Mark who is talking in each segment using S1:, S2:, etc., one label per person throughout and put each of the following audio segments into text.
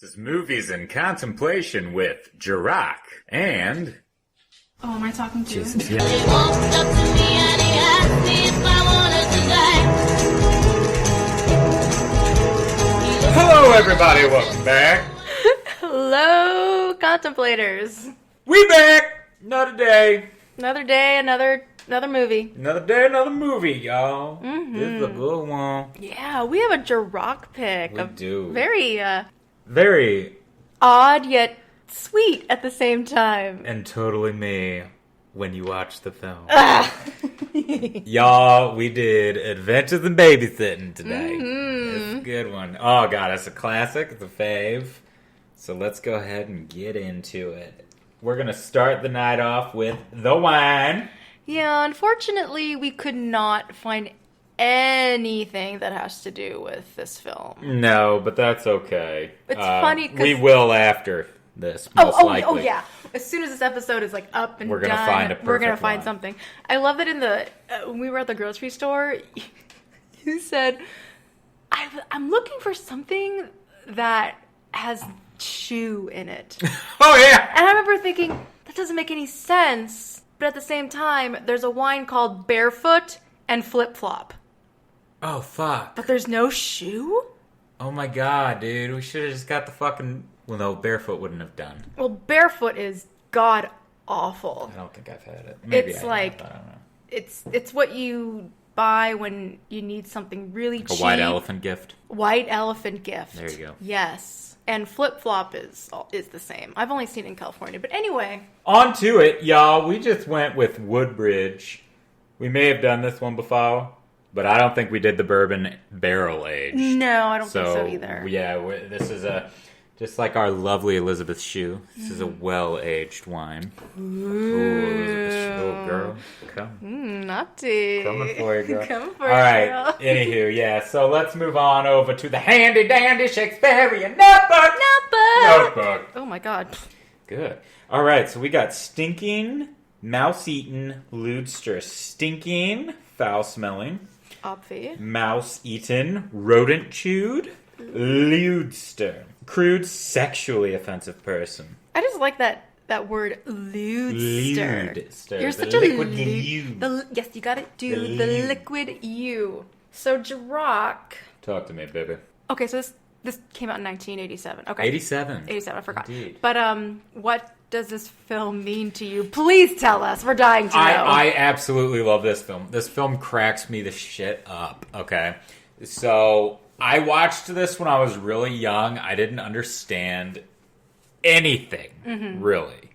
S1: This is Movies in Contemplation with Jarokk and...
S2: Oh, am I talking to you?
S1: Yeah.
S3: He walked up to me and he asked me if I wanted to die.
S1: Hello everybody, welcome back.
S2: Hello, contemplators.
S1: We back! Another day.
S2: Another day, another movie.
S1: Another day, another movie, y'all. Mm-hmm. This is a good one.
S2: Yeah, we have a Jarokk pick.
S1: We do.
S2: Very odd yet sweet at the same time.
S1: And totally me when you watch the film. Y'all, we did Adventures in Babysitting today.
S2: Mm-hmm.
S1: It's a good one. Oh god, it's a classic. It's a fave. So let's go ahead and get into it. We're going to start the night off with the wine.
S2: Yeah, unfortunately, we could not find anything that has to do with this film.
S1: No, but that's okay.
S2: It's funny because...
S1: we will after this, most likely.
S2: Oh, yeah. As soon as this episode is, up and
S1: we're gonna
S2: done,
S1: find a perfect
S2: we're going to find
S1: line.
S2: something. I love that in the... when we were at the grocery store, you said, I'm looking for something that has shoe in it.
S1: Oh, yeah!
S2: And I remember thinking, that doesn't make any sense. But at the same time, there's a wine called Barefoot and Flip Flop.
S1: Oh, fuck.
S2: But there's no shoe?
S1: Oh my god, dude. We should have just got the fucking... Well, no, Barefoot wouldn't have done.
S2: Well, Barefoot is god awful.
S1: I don't think I've had it. Maybe
S2: It's
S1: I don't know.
S2: It's what you buy when you need something really cheap.
S1: A white elephant gift.
S2: White elephant gift.
S1: There you go.
S2: Yes. And Flip Flop is the same. I've only seen it in California. But anyway.
S1: On to it, y'all. We just went with Woodbridge. We may have done this one before, but I don't think we did the bourbon barrel aged.
S2: No, I don't think so either.
S1: Yeah, this is just like our lovely Elisabeth Sue. This is a well-aged wine. Ooh, Elisabeth Sue. Oh, girl. Come.
S2: Naughty.
S1: Coming for you, girl.
S2: Coming for
S1: All
S2: you,
S1: right.
S2: girl.
S1: Anywho, yeah. So let's move on over to the handy-dandy Shakespearean notebook. Notebook.
S2: Oh, my God.
S1: Good. All right. So we got stinking, mouse-eaten, lewdster. Stinking, foul-smelling.
S2: Obvi.
S1: Mouse-eaten, rodent-chewed, lewdster. Crude, sexually offensive person.
S2: I just like that word, lewdster.
S1: Lewdster.
S2: You're
S1: The
S2: such
S1: liquid
S2: a
S1: you.
S2: Yes, you gotta do the liquid you. So Jarokk.
S1: Talk to me, baby.
S2: Okay, so this came out in 1987. Okay.
S1: 87.
S2: 87, I forgot.
S1: Indeed.
S2: But what does this film mean to you? Please tell us. We're dying to know.
S1: I absolutely love this film. This film cracks me the shit up, okay? So, I watched this when I was really young. I didn't understand anything, really,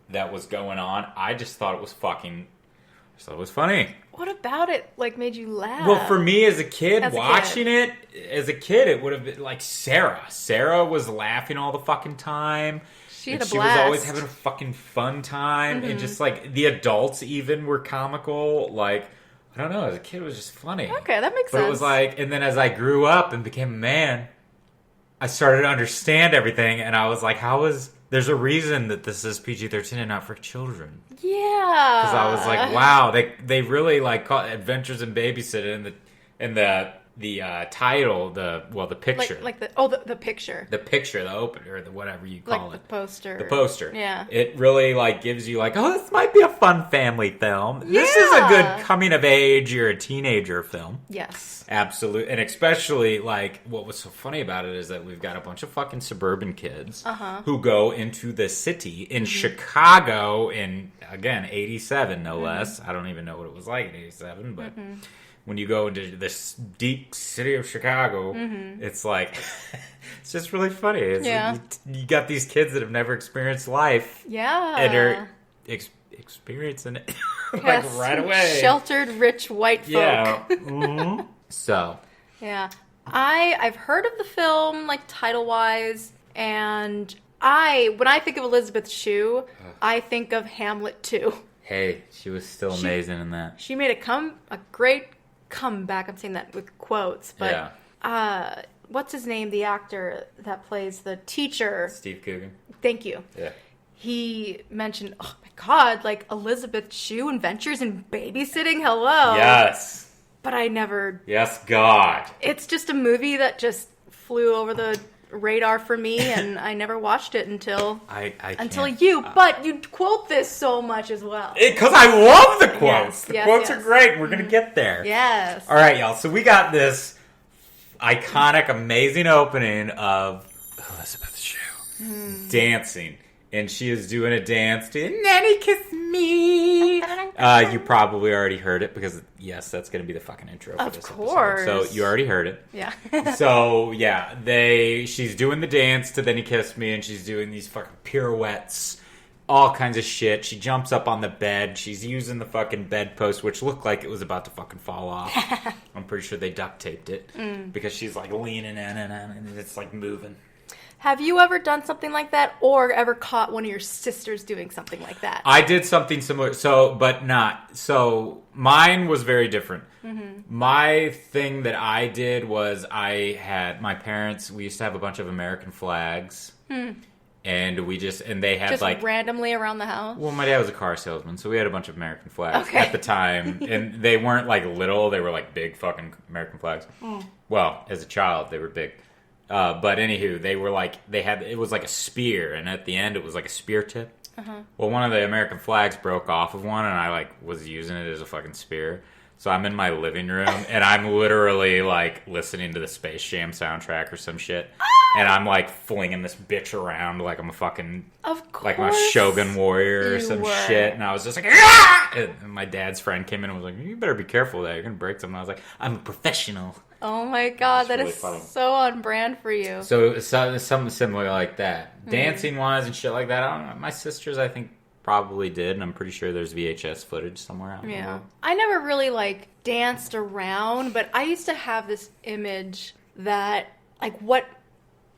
S1: that was going on. I just thought it was funny.
S2: What about it, made you laugh?
S1: Well, for me as a kid, it would have been like Sarah. Sarah was laughing all the fucking time.
S2: She had a
S1: She
S2: blast.
S1: was always having a fucking fun time. And just, the adults even were comical. I don't know. As a kid, it was just funny.
S2: Okay, that makes sense.
S1: But it was and then as I grew up and became a man, I started to understand everything. And I was like, there's a reason that this is PG-13 and not for children.
S2: Yeah.
S1: Because I was like, wow, they really call it Adventures in Babysitting in the title, the picture.
S2: The picture.
S1: The picture, the opener, the whatever you call it.
S2: The poster.
S1: The poster.
S2: Yeah.
S1: It really gives you this might be a fun family film. Yeah. This is a good coming of age, you're a teenager film.
S2: Yes.
S1: Absolutely. And especially what was so funny about it is that we've got a bunch of fucking suburban kids who go into the city in Chicago in, again, 87 no less. I don't even know what it was like in 87, but when you go into this deep city of Chicago, it's it's just really funny. You got these kids that have never experienced life.
S2: Yeah.
S1: And are experiencing it right away.
S2: Sheltered, rich, white folk.
S1: Yeah. Mm-hmm. So.
S2: Yeah. I've heard of the film, title-wise, and when I think of Elisabeth Sue, I think of Hamlet 2.
S1: Hey, she was still amazing in that.
S2: She made a great comeback. I'm saying that with quotes, but what's his name? The actor that plays the teacher.
S1: Steve Coogan.
S2: Thank you.
S1: Yeah.
S2: He mentioned, oh my God, Elisabeth Sue Adventures in Babysitting. Hello.
S1: Yes.
S2: But I never.
S1: Yes, God.
S2: It's just a movie that just flew over the radar for me, and I never watched it until
S1: until
S2: you. But you quote this so much as well.
S1: Because I love the quotes.
S2: Yes,
S1: The
S2: yes,
S1: quotes
S2: yes.
S1: are great. We're going to get there.
S2: Yes.
S1: All right, y'all. So we got this iconic, amazing opening of Elisabeth Sue dancing. And she is doing a dance to Nanny Kiss Me. You probably already heard it because, yes, that's going to be the fucking intro for this
S2: course.
S1: episode. So you already heard it.
S2: Yeah.
S1: So, yeah, she's doing the dance to Then He Kissed Me, and she's doing these fucking pirouettes, all kinds of shit. She jumps up on the bed. She's using the fucking bedpost, which looked like it was about to fucking fall off. I'm pretty sure they duct taped it because she's like leaning in and it's like moving.
S2: Have you ever done something like that, or ever caught one of your sisters doing something like that?
S1: I did something similar, but not. So mine was very different. My thing that I did was I had my parents. We used to have a bunch of American flags, and they had
S2: just
S1: like
S2: randomly around the house.
S1: Well, my dad was a car salesman, so we had a bunch of American flags
S2: Okay.
S1: at the time, and they weren't like little; they were like big fucking American flags. Well, as a child, they were big. But anywho, it was like a spear, and at the end it was like a spear tip. Well, one of the American flags broke off of one, and I like was using it as a fucking spear. So I'm in my living room, and I'm literally like listening to the Space Jam soundtrack or some shit, and I'm like flinging this bitch around like I'm a fucking like my Shogun warrior or some shit, and I was just like, ah! And my dad's friend came in and was like, "You better be careful of that. You're gonna break something." I was like, "I'm a professional."
S2: Oh my god, that
S1: really
S2: is
S1: funny.
S2: so on brand for you.
S1: So it's something similar like that. Dancing wise and shit like that. I don't know. My sisters, I think, probably did, and I'm pretty sure there's VHS footage somewhere out there.
S2: Yeah. I never really like danced around, but I used to have this image that like what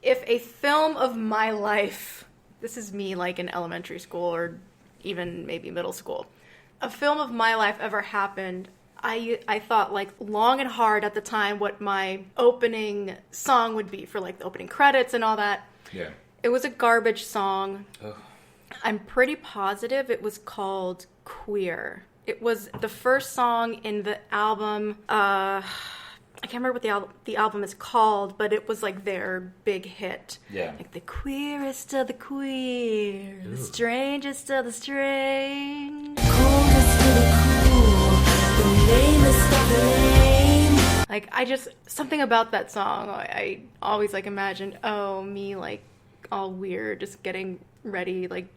S2: if a film of my life, this is me like in elementary school or even maybe middle school, a film of my life ever happened. I thought like long and hard at the time what my opening song would be for like the opening credits and all that.
S1: Yeah.
S2: It was a garbage song.
S1: Ugh.
S2: I'm pretty positive it was called Queer. It was the first song in the album. I can't remember what the album is called, but it was like their big hit.
S1: Yeah.
S2: Like the queerest of the queer, the strangest of the strange. Coolest of the cool, the lamest of the lame. Like something about that song. I always like imagined, me like all weird, just getting ready, like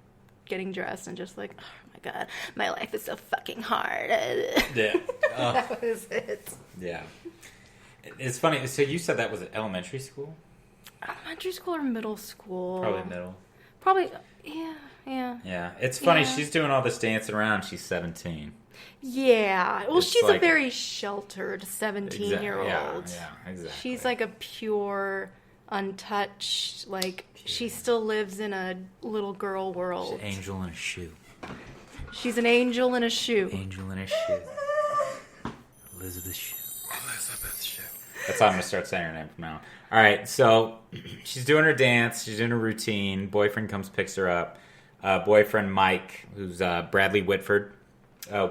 S2: getting dressed and just like, oh my god, my life is so fucking hard.
S1: Yeah.
S2: That was it.
S1: Yeah. It's funny. So you said that was at elementary school?
S2: Elementary school or middle school?
S1: Probably middle.
S2: Probably, yeah.
S1: Yeah. It's funny.
S2: Yeah.
S1: She's doing all this dancing around. She's 17.
S2: Yeah. Well,
S1: It's
S2: she's
S1: like-
S2: a very sheltered 17-year-old.
S1: Yeah, exactly.
S2: She's like a pure, untouched, like, she still lives in a little girl world.
S1: She's an angel in a shoe.
S2: She's an angel in a shoe.
S1: Angel in a shoe. Elizabeth Sue. Elizabeth Sue. That's how I'm going to start saying her name from now on. All right, so she's doing her dance. She's doing her routine. Boyfriend comes, picks her up. Boyfriend Mike, who's Bradley Whitford.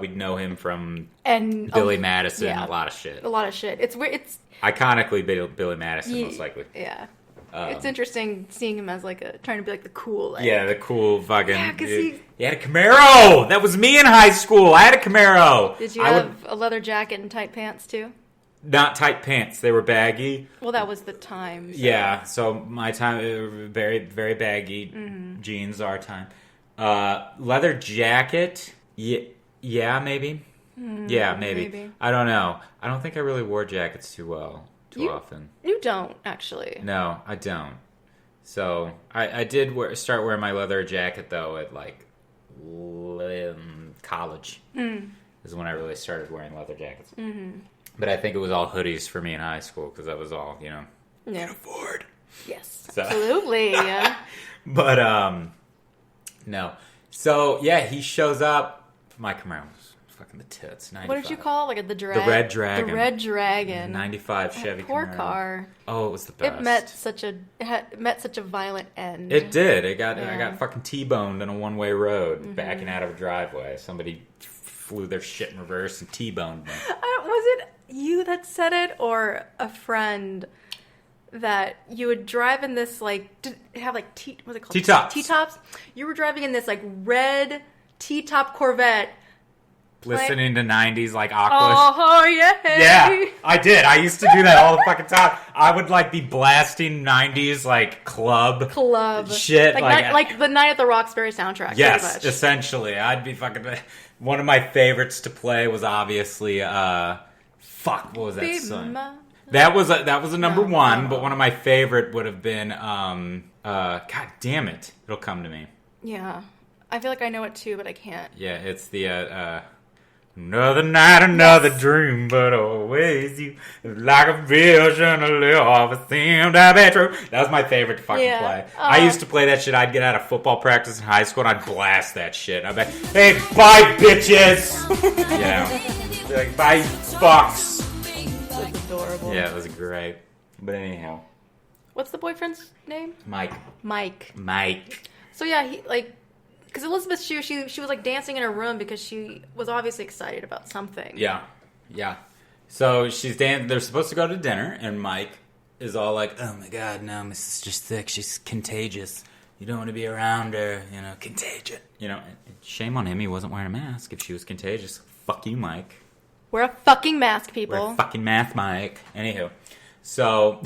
S1: We'd know him from
S2: And
S1: Billy Madison,
S2: yeah.
S1: a lot of shit.
S2: A lot of shit. It's weird. It's
S1: Iconically Billy Madison, most likely.
S2: Yeah. It's interesting seeing him as like trying to be like the cool. Like,
S1: Yeah, the cool fucking...
S2: Yeah, 'cause
S1: he had a Camaro! That was me in high school! I had a Camaro!
S2: Did you have a leather jacket and tight pants too?
S1: Not tight pants. They were baggy.
S2: Well, that was the time. So.
S1: Yeah, so my time, very, very baggy jeans, our time. Leather jacket, yeah, maybe. Yeah, maybe. I don't know. I don't think I really wore jackets too often.
S2: You don't, actually.
S1: No, I don't. So, I did start wearing my leather jacket, though, at, like, college. Is when I really started wearing leather jackets. Mm-hmm. But I think it was all hoodies for me in high school, because that was all,
S2: Yeah.
S1: can afford.
S2: Yes,
S1: So.
S2: absolutely. Yeah.
S1: But, no. So, yeah, he shows up. My Camaro was fucking the tits. 95.
S2: What did you call it? Like the
S1: The Red Dragon.
S2: The Red Dragon.
S1: 95
S2: That
S1: Chevy
S2: poor
S1: Camaro.
S2: car.
S1: Oh, it was the best.
S2: It met such a violent end.
S1: It did. I got
S2: Yeah.
S1: fucking T-boned on a one-way road, backing out of a driveway. Somebody flew their shit in reverse and T-boned me.
S2: Was it you that said it, or a friend? that you would drive in this, like, have, like, what's it called?
S1: T-tops.
S2: T-tops. You were driving in this, like, red T-top Corvette.
S1: Listening to 90s, like, Aqua.
S2: Oh, yeah.
S1: Yeah, I did. I used to do that all the fucking time. I would, like, be blasting 90s, like, club shit.
S2: Like the Night at the Roxbury soundtrack.
S1: Yes, essentially. I'd be fucking... One of my favorites to play was obviously, what was that song? That was a number one, but one of my favorite would have been, God damn it. It'll come to me.
S2: Yeah. I feel like I know it too, but I can't.
S1: Yeah, it's the, another night, another dream, but always you, like a vision, a little seemed to be true. That was my favorite to fucking play. I used to play that shit. I'd get out of football practice in high school and I'd blast that shit. I'd be like, hey, bye, bitches! You know? Be like, bye, fucks!
S2: That's adorable.
S1: Yeah, it was great. But anyhow.
S2: What's the boyfriend's name?
S1: Mike.
S2: So yeah, he, like... Because Elisabeth Sue, she was like dancing in her room because she was obviously excited about something.
S1: Yeah. So she's they're supposed to go to dinner, and Mike is all like, "Oh my God, no, Miss Sister's sick. She's contagious. You don't want to be around her. You know, contagion. You know, shame on him. He wasn't wearing a mask. If she was contagious, fuck you, Mike.
S2: Wear a fucking mask, people.
S1: Wear a fucking mask, Mike. Anywho, so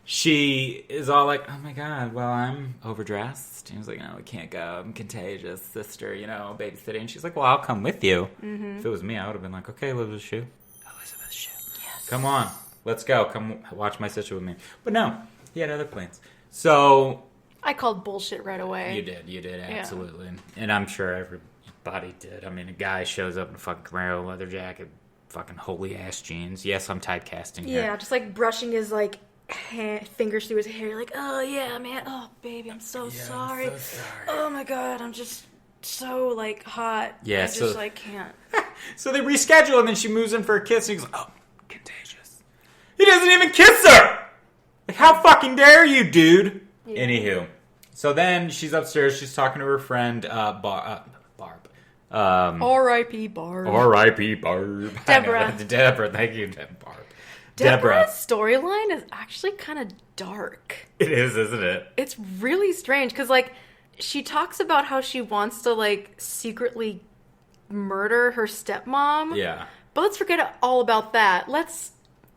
S1: she is all like, "Oh my God, well, I'm overdressed." He was like, "No, we can't go. I'm contagious, sister, you know, babysitting." And she's like, "Well, I'll come with you." Mm-hmm. If it was me, I would have been like, "Okay, Elizabeth Sue. Yes. Come on. Let's go. Come watch my sister with me." But no, he had other plans. So...
S2: I called bullshit right away.
S1: You did, absolutely. Yeah. And I'm sure everybody did. I mean, a guy shows up in a fucking Camaro leather jacket, fucking holy-ass jeans. Yes, I'm typecasting here.
S2: Yeah, just like brushing his, like... fingers through his hair, like, oh yeah, man, oh baby, I'm so sorry.
S1: I'm so sorry.
S2: Oh my God, I'm just so like hot.
S1: Yeah,
S2: I just like can't.
S1: So they reschedule, and then she moves in for a kiss, and he's like, "Oh, contagious." He doesn't even kiss her. Like, how fucking dare you, dude? Yeah. Anywho, so then she's upstairs. She's talking to her friend Barb.
S2: R.I.P. Barb.
S1: R.I.P. Barb.
S2: Deborah.
S1: Thank you, Barb.
S2: Deborah's storyline is actually kind of dark.
S1: It is, isn't it?
S2: It's really strange because, like, she talks about how she wants to, like, secretly murder her stepmom.
S1: Yeah.
S2: But let's forget all about that.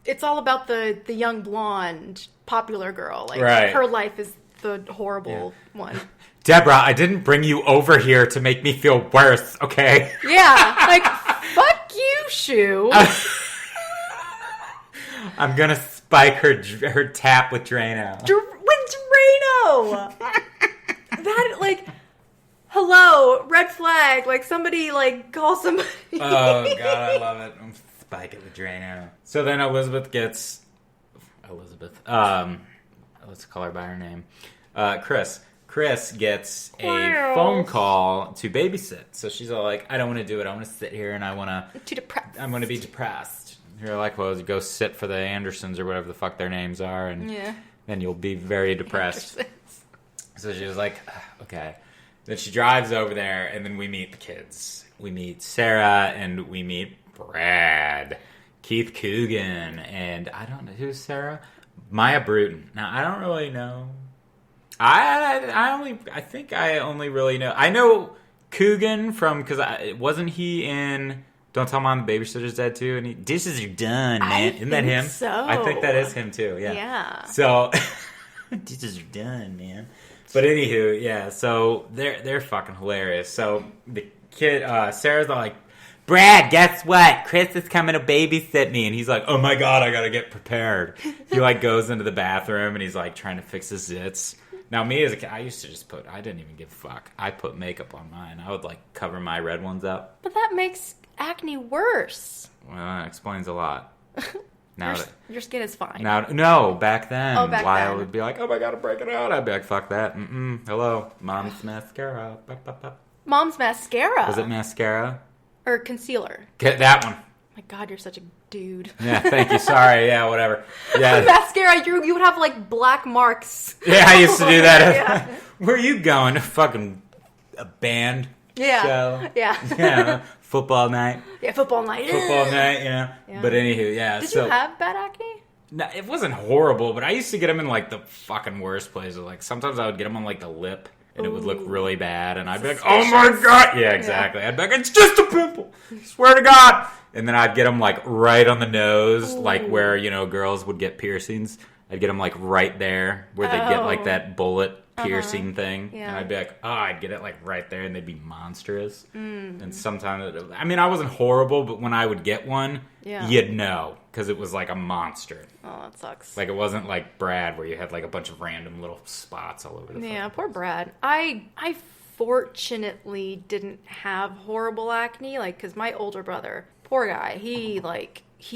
S2: It's all about the young blonde popular girl. Like,
S1: right.
S2: Her life is the horrible one.
S1: Deborah, I didn't bring you over here to make me feel worse, okay?
S2: Yeah. Like, fuck you, Sue.
S1: I'm gonna spike her tap with Drano.
S2: With Drano! That, like, hello, red flag. Like, somebody, like, call somebody.
S1: Oh, God, I love it. I'm spike it with Drano. So then Elizabeth gets... let's call her by her name. Chris. Chris gets a phone call to babysit. So she's all like, I don't want to do it. I want to sit here and I'm going to be depressed. You're like, well, go sit for the Andersons or whatever the fuck their names are, and then you'll be very depressed. So she was like, okay. Then she drives over there, and then we meet the kids. We meet Sarah, and we meet Brad, Keith Coogan, and I don't know, who's Sarah? Maya Bruton. Now, I don't really know. I think I only really know. I know Coogan from, because wasn't he in... Don't Tell Mom the Babysitter's Dead too, and dishes are done, man. Isn't that him?
S2: So.
S1: I think that is him too. Yeah.
S2: Yeah.
S1: So dishes are done, man. But anywho, yeah. So they're fucking hilarious. So the kid, Sarah's like, Brad, guess what? Chris is coming to babysit me, and he's like, oh my God, I gotta get prepared. He like goes into the bathroom and he's like trying to fix his zits. Now, me as a kid, I used to just I didn't even give a fuck. I put makeup on mine. I would like cover my red ones up.
S2: But that makes acne worse.
S1: Well, that explains a lot. Now
S2: your skin is fine.
S1: No, back then.
S2: Oh, back then.
S1: I would be like, oh my God, I'm breaking out. I'd be like, fuck that. Hello. Mom's mascara.
S2: Mom's mascara.
S1: Was it mascara?
S2: Or concealer.
S1: Get that one.
S2: My God, you're such a dude.
S1: Yeah, thank you. Sorry. Yeah, whatever. Yeah.
S2: Mascara, you would have like black marks.
S1: Yeah, I used to do that. Yeah. Where are you going? A band show?
S2: Yeah.
S1: Football night.
S2: Yeah, football night.
S1: Football night, yeah. But anywho, yeah.
S2: Did you have bad acne?
S1: No, it wasn't horrible, but I used to get them in, like, the fucking worst places. Like, sometimes I would get them on, like, the lip, and it would look really bad, and I'd be like, oh my God! Yeah, exactly. Yeah. I'd be like, it's just a pimple! Swear to God! And then I'd get them, like, right on the nose, like where, girls would get piercings. I'd get them, like, right there, where they'd get, like, that bullet piercing thing. Yeah. And I'd be like, I'd get it, like, right there, and they'd be monstrous. And sometimes, I wasn't horrible, but when I would get one, you'd know, because it was, like, a monster.
S2: Oh, that sucks.
S1: Like, it wasn't like Brad, where you had, like, a bunch of random little spots all over the
S2: Yeah, poor Brad. I fortunately didn't have horrible acne, like, because my older brother, poor guy, he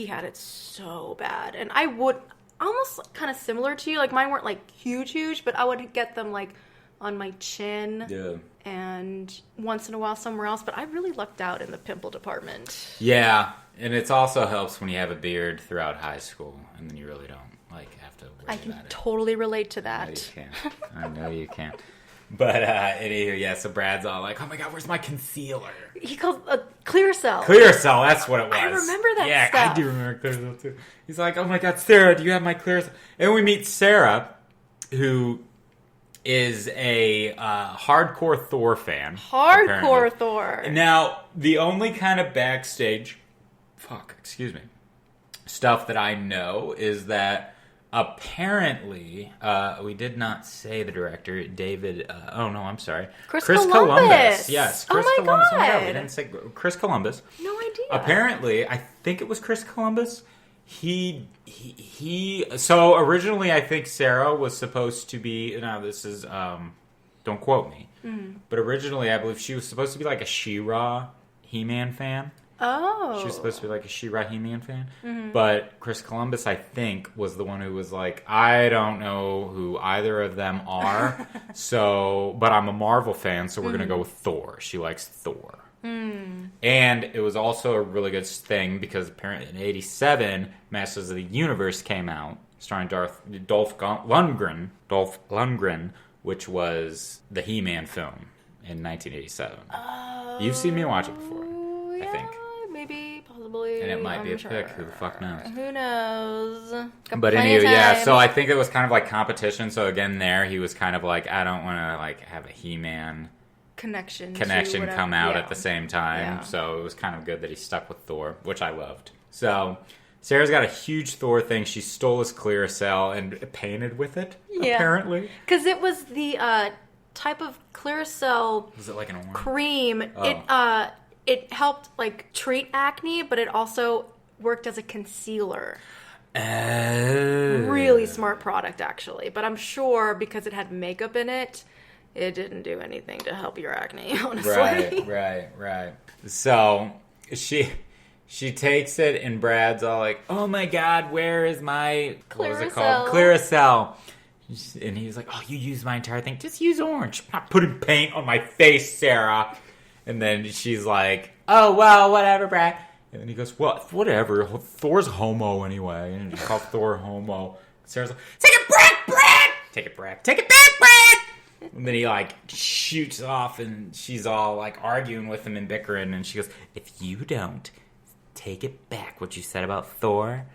S2: had it so bad. And I would... almost kind of similar to you. Like, mine weren't, like, huge, but I would get them, like, on my chin. Yeah. And once in a while somewhere else. But I really lucked out in the pimple department.
S1: Yeah. And it also helps when you have a beard throughout high school. And then you really don't, like, have to worry about it.
S2: I can totally relate to that.
S1: I know you can. I know you can. But, anywho, yeah, so Brad's all like, oh my God, where's my concealer?
S2: He called a Clearasil.
S1: Clearasil, that's what it was.
S2: I remember that stuff.
S1: Yeah, I do remember Clearasil, too. He's like, oh my God, Sarah, do you have my Clearasil? And we meet Sarah, who is a hardcore Thor fan.
S2: Hardcore apparently. Thor.
S1: Now, the only kind of backstage, stuff that I know is that apparently, we did not say the director, David, I'm sorry.
S2: Chris Columbus.
S1: Yes, Chris Columbus. Oh my God, we didn't say Chris Columbus.
S2: No idea.
S1: Apparently, I think it was Chris Columbus. So originally I think Sarah was supposed to be, now this is, don't quote me, but originally I believe she was supposed to be like a She-Ra He-Man fan.
S2: Oh.
S1: She was supposed to be like a She-Ra He-Man fan. Mm-hmm. But Chris Columbus, I think, was the one who was like, I don't know who either of them are, but I'm a Marvel fan, so we're going to go with Thor. She likes Thor. And it was also a really good thing because apparently in 1987, Masters of the Universe came out, starring Dolph Lundgren, which was the He-Man film in 1987. You've seen me watch it before, I think.
S2: Maybe, possibly.
S1: And it might be a pick. Who the fuck knows?
S2: Who knows?
S1: But anyway, yeah. So I think it was kind of like competition. So again, there he was kind of like, I don't want to like have a He-Man connection come out at the same time. Yeah. So it was kind of good that he stuck with Thor, which I loved. So Sarah's got a huge Thor thing. She stole his Clearasil and painted with it. Yeah. Apparently,
S2: because it was the type of Clearasil.
S1: Was it like an orange
S2: cream? Oh. It helped, like, treat acne, but it also worked as a concealer. Really smart product, actually. But I'm sure because it had makeup in it, it didn't do anything to help your acne, honestly.
S1: Right. So, she takes it, and Brad's all like, oh my God, where is my...
S2: Clearasil.
S1: What was it called? Clearasil. And he's like, oh, you used my entire thing. Just use orange. I'm not putting paint on my face, Sarah. And then she's like, oh, well, whatever, Brad. And then he goes, well, whatever. Thor's homo anyway. And she called Thor homo. Sarah's like, take it back, Brad! Take it back, Brad! And then he, like, shoots off, and she's all, like, arguing with him and bickering. And she goes, if you don't take it back, what you said about Thor,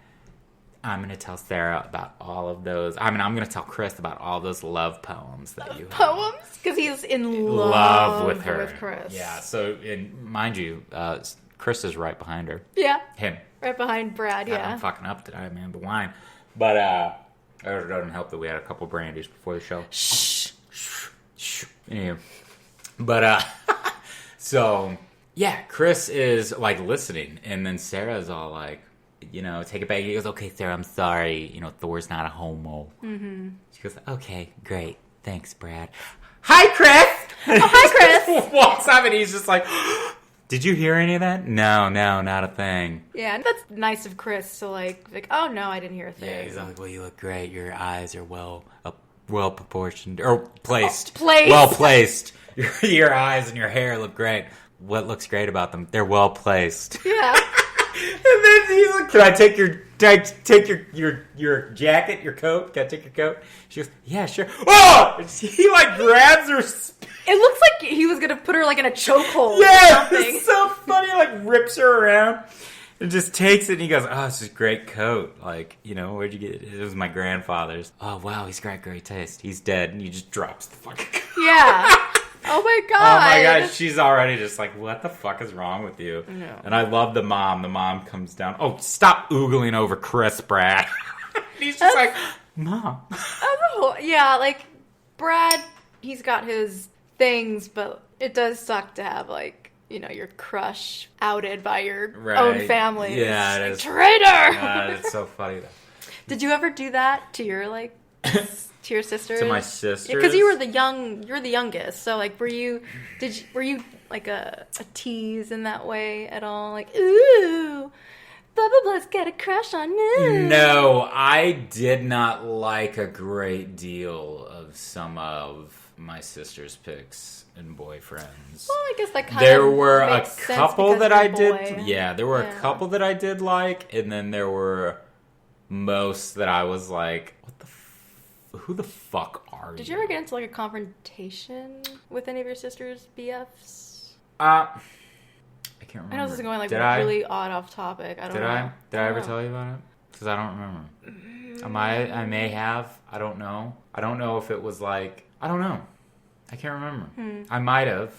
S1: I'm going to tell Sarah about all of those. I'm going to tell Chris about all those love poems that you have.
S2: Poems? Because he's in love
S1: with her.
S2: With Chris.
S1: Yeah, so, and mind you, Chris is right behind her.
S2: Yeah.
S1: Him.
S2: Right behind Brad, yeah.
S1: I'm fucking up today, man, the wine. But, it doesn't help that we had a couple brandies before the show. Shh. Anyway. But, so, yeah, Chris is, like, listening, and then Sarah's all like, take it back. He goes, okay, Sarah, I'm sorry. Thor's not a homo. Mm-hmm. She goes, okay, great. Thanks, Brad. Hi, Chris!
S2: Oh, hi, Chris!
S1: Walks up and he's just like, did you hear any of that? No, not a thing.
S2: Yeah, and that's nice of Chris to like, oh, no, I didn't hear a thing.
S1: Yeah, he's like, well, you look great. Your eyes are well proportioned. Or placed.
S2: Placed.
S1: Well placed. Your eyes and your hair look great. What looks great about them? They're well placed.
S2: Yeah.
S1: And then he's like, can I take your jacket, your coat? Can I take your coat? She goes, yeah, sure. Oh! He, like, grabs her.
S2: It looks like he was going to put her, like, in a chokehold
S1: yeah, or something. It's so funny. Like, rips her around. And just takes it and he goes, oh, it's a great coat. Like, where'd you get it? It was my grandfather's. Oh, wow, he's got great taste. He's dead. And he just drops the fucking coat.
S2: Yeah. Oh my god.
S1: Oh my god, she's already just like, what the fuck is wrong with you?
S2: No.
S1: And I love the mom. The mom comes down. Oh, stop oogling over Chris, Brad. He's just like, Mom.
S2: Yeah, like, Brad, he's got his things, but it does suck to have, like, your crush outed by your own family.
S1: Yeah, it
S2: like,
S1: is.
S2: Traitor!
S1: It's so funny, though.
S2: Did you ever do that to your, like, to your sisters?
S1: To my sisters?
S2: Because you were you're the youngest, so, like, were you, like, a tease in that way at all? Like, ooh, blah, blah, blah's got a crush on me.
S1: No, I did not like a great deal of some of my sister's pics and boyfriends.
S2: Well, I guess that kind
S1: there
S2: of
S1: were a
S2: makes sense
S1: couple that
S2: because
S1: I
S2: you're a
S1: did.
S2: boy.
S1: Yeah, there were a couple that I did like, and then there were most that I was like, "What the? Who the fuck are you?"
S2: Did you ever get into like a confrontation with any of your sister's BFs?
S1: I can't remember.
S2: I know this is going like
S1: did
S2: really odd off topic. I don't know.
S1: Did I ever tell you about it? Because I don't remember. I may have. I don't know. I don't know if it was like. I don't know. I can't remember. I might have.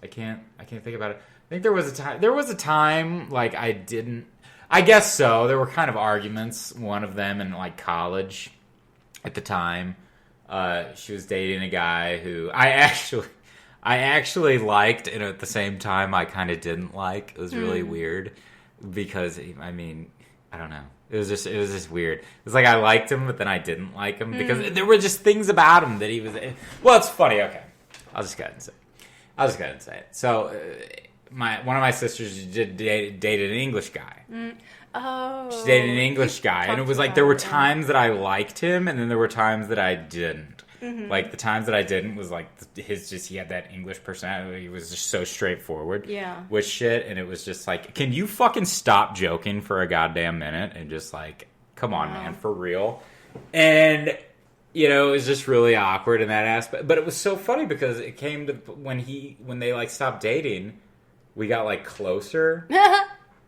S1: I can't think about it. I think there was a time like I didn't. I guess so. There were kind of arguments. One of them in like college at the time. She was dating a guy who I actually liked, and at the same time I kind of didn't like. It was really weird because I don't know. It was just weird. It was like I liked him, but then I didn't like him because there were just things about him that he was. Well, it's funny. Okay, I'll just go ahead and say it. So, one of my sisters dated an English guy.
S2: Oh,
S1: She dated an English guy, and it was like there were times that I liked him, and then there were times that I didn't. Like the times that I didn't was like he had that English personality. He was just so straightforward with shit, and it was just like, can you fucking stop joking for a goddamn minute and just like, come on, man, for real? And it was just really awkward in that aspect. But it was so funny because it came to when they like stopped dating, we got like closer.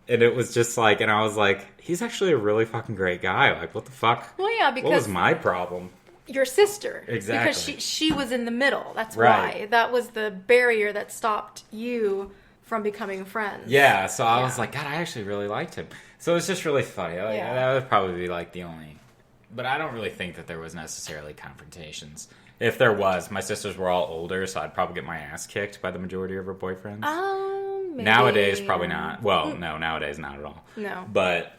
S1: And it was just like, and I was like, he's actually a really fucking great guy. Like, what the fuck?
S2: Well, yeah, because
S1: what was my problem?
S2: Your sister.
S1: Exactly.
S2: Because she was in the middle. That's
S1: right.
S2: why. That was the barrier that stopped you from becoming friends.
S1: Yeah, so I was like, God, I actually really liked him. So it was just really funny. Like, that would probably be like the only... But I don't really think that there was necessarily confrontations. If there was, my sisters were all older, so I'd probably get my ass kicked by the majority of her boyfriends.
S2: Maybe.
S1: Nowadays, probably not. Well, no, nowadays, not at all.
S2: No.
S1: But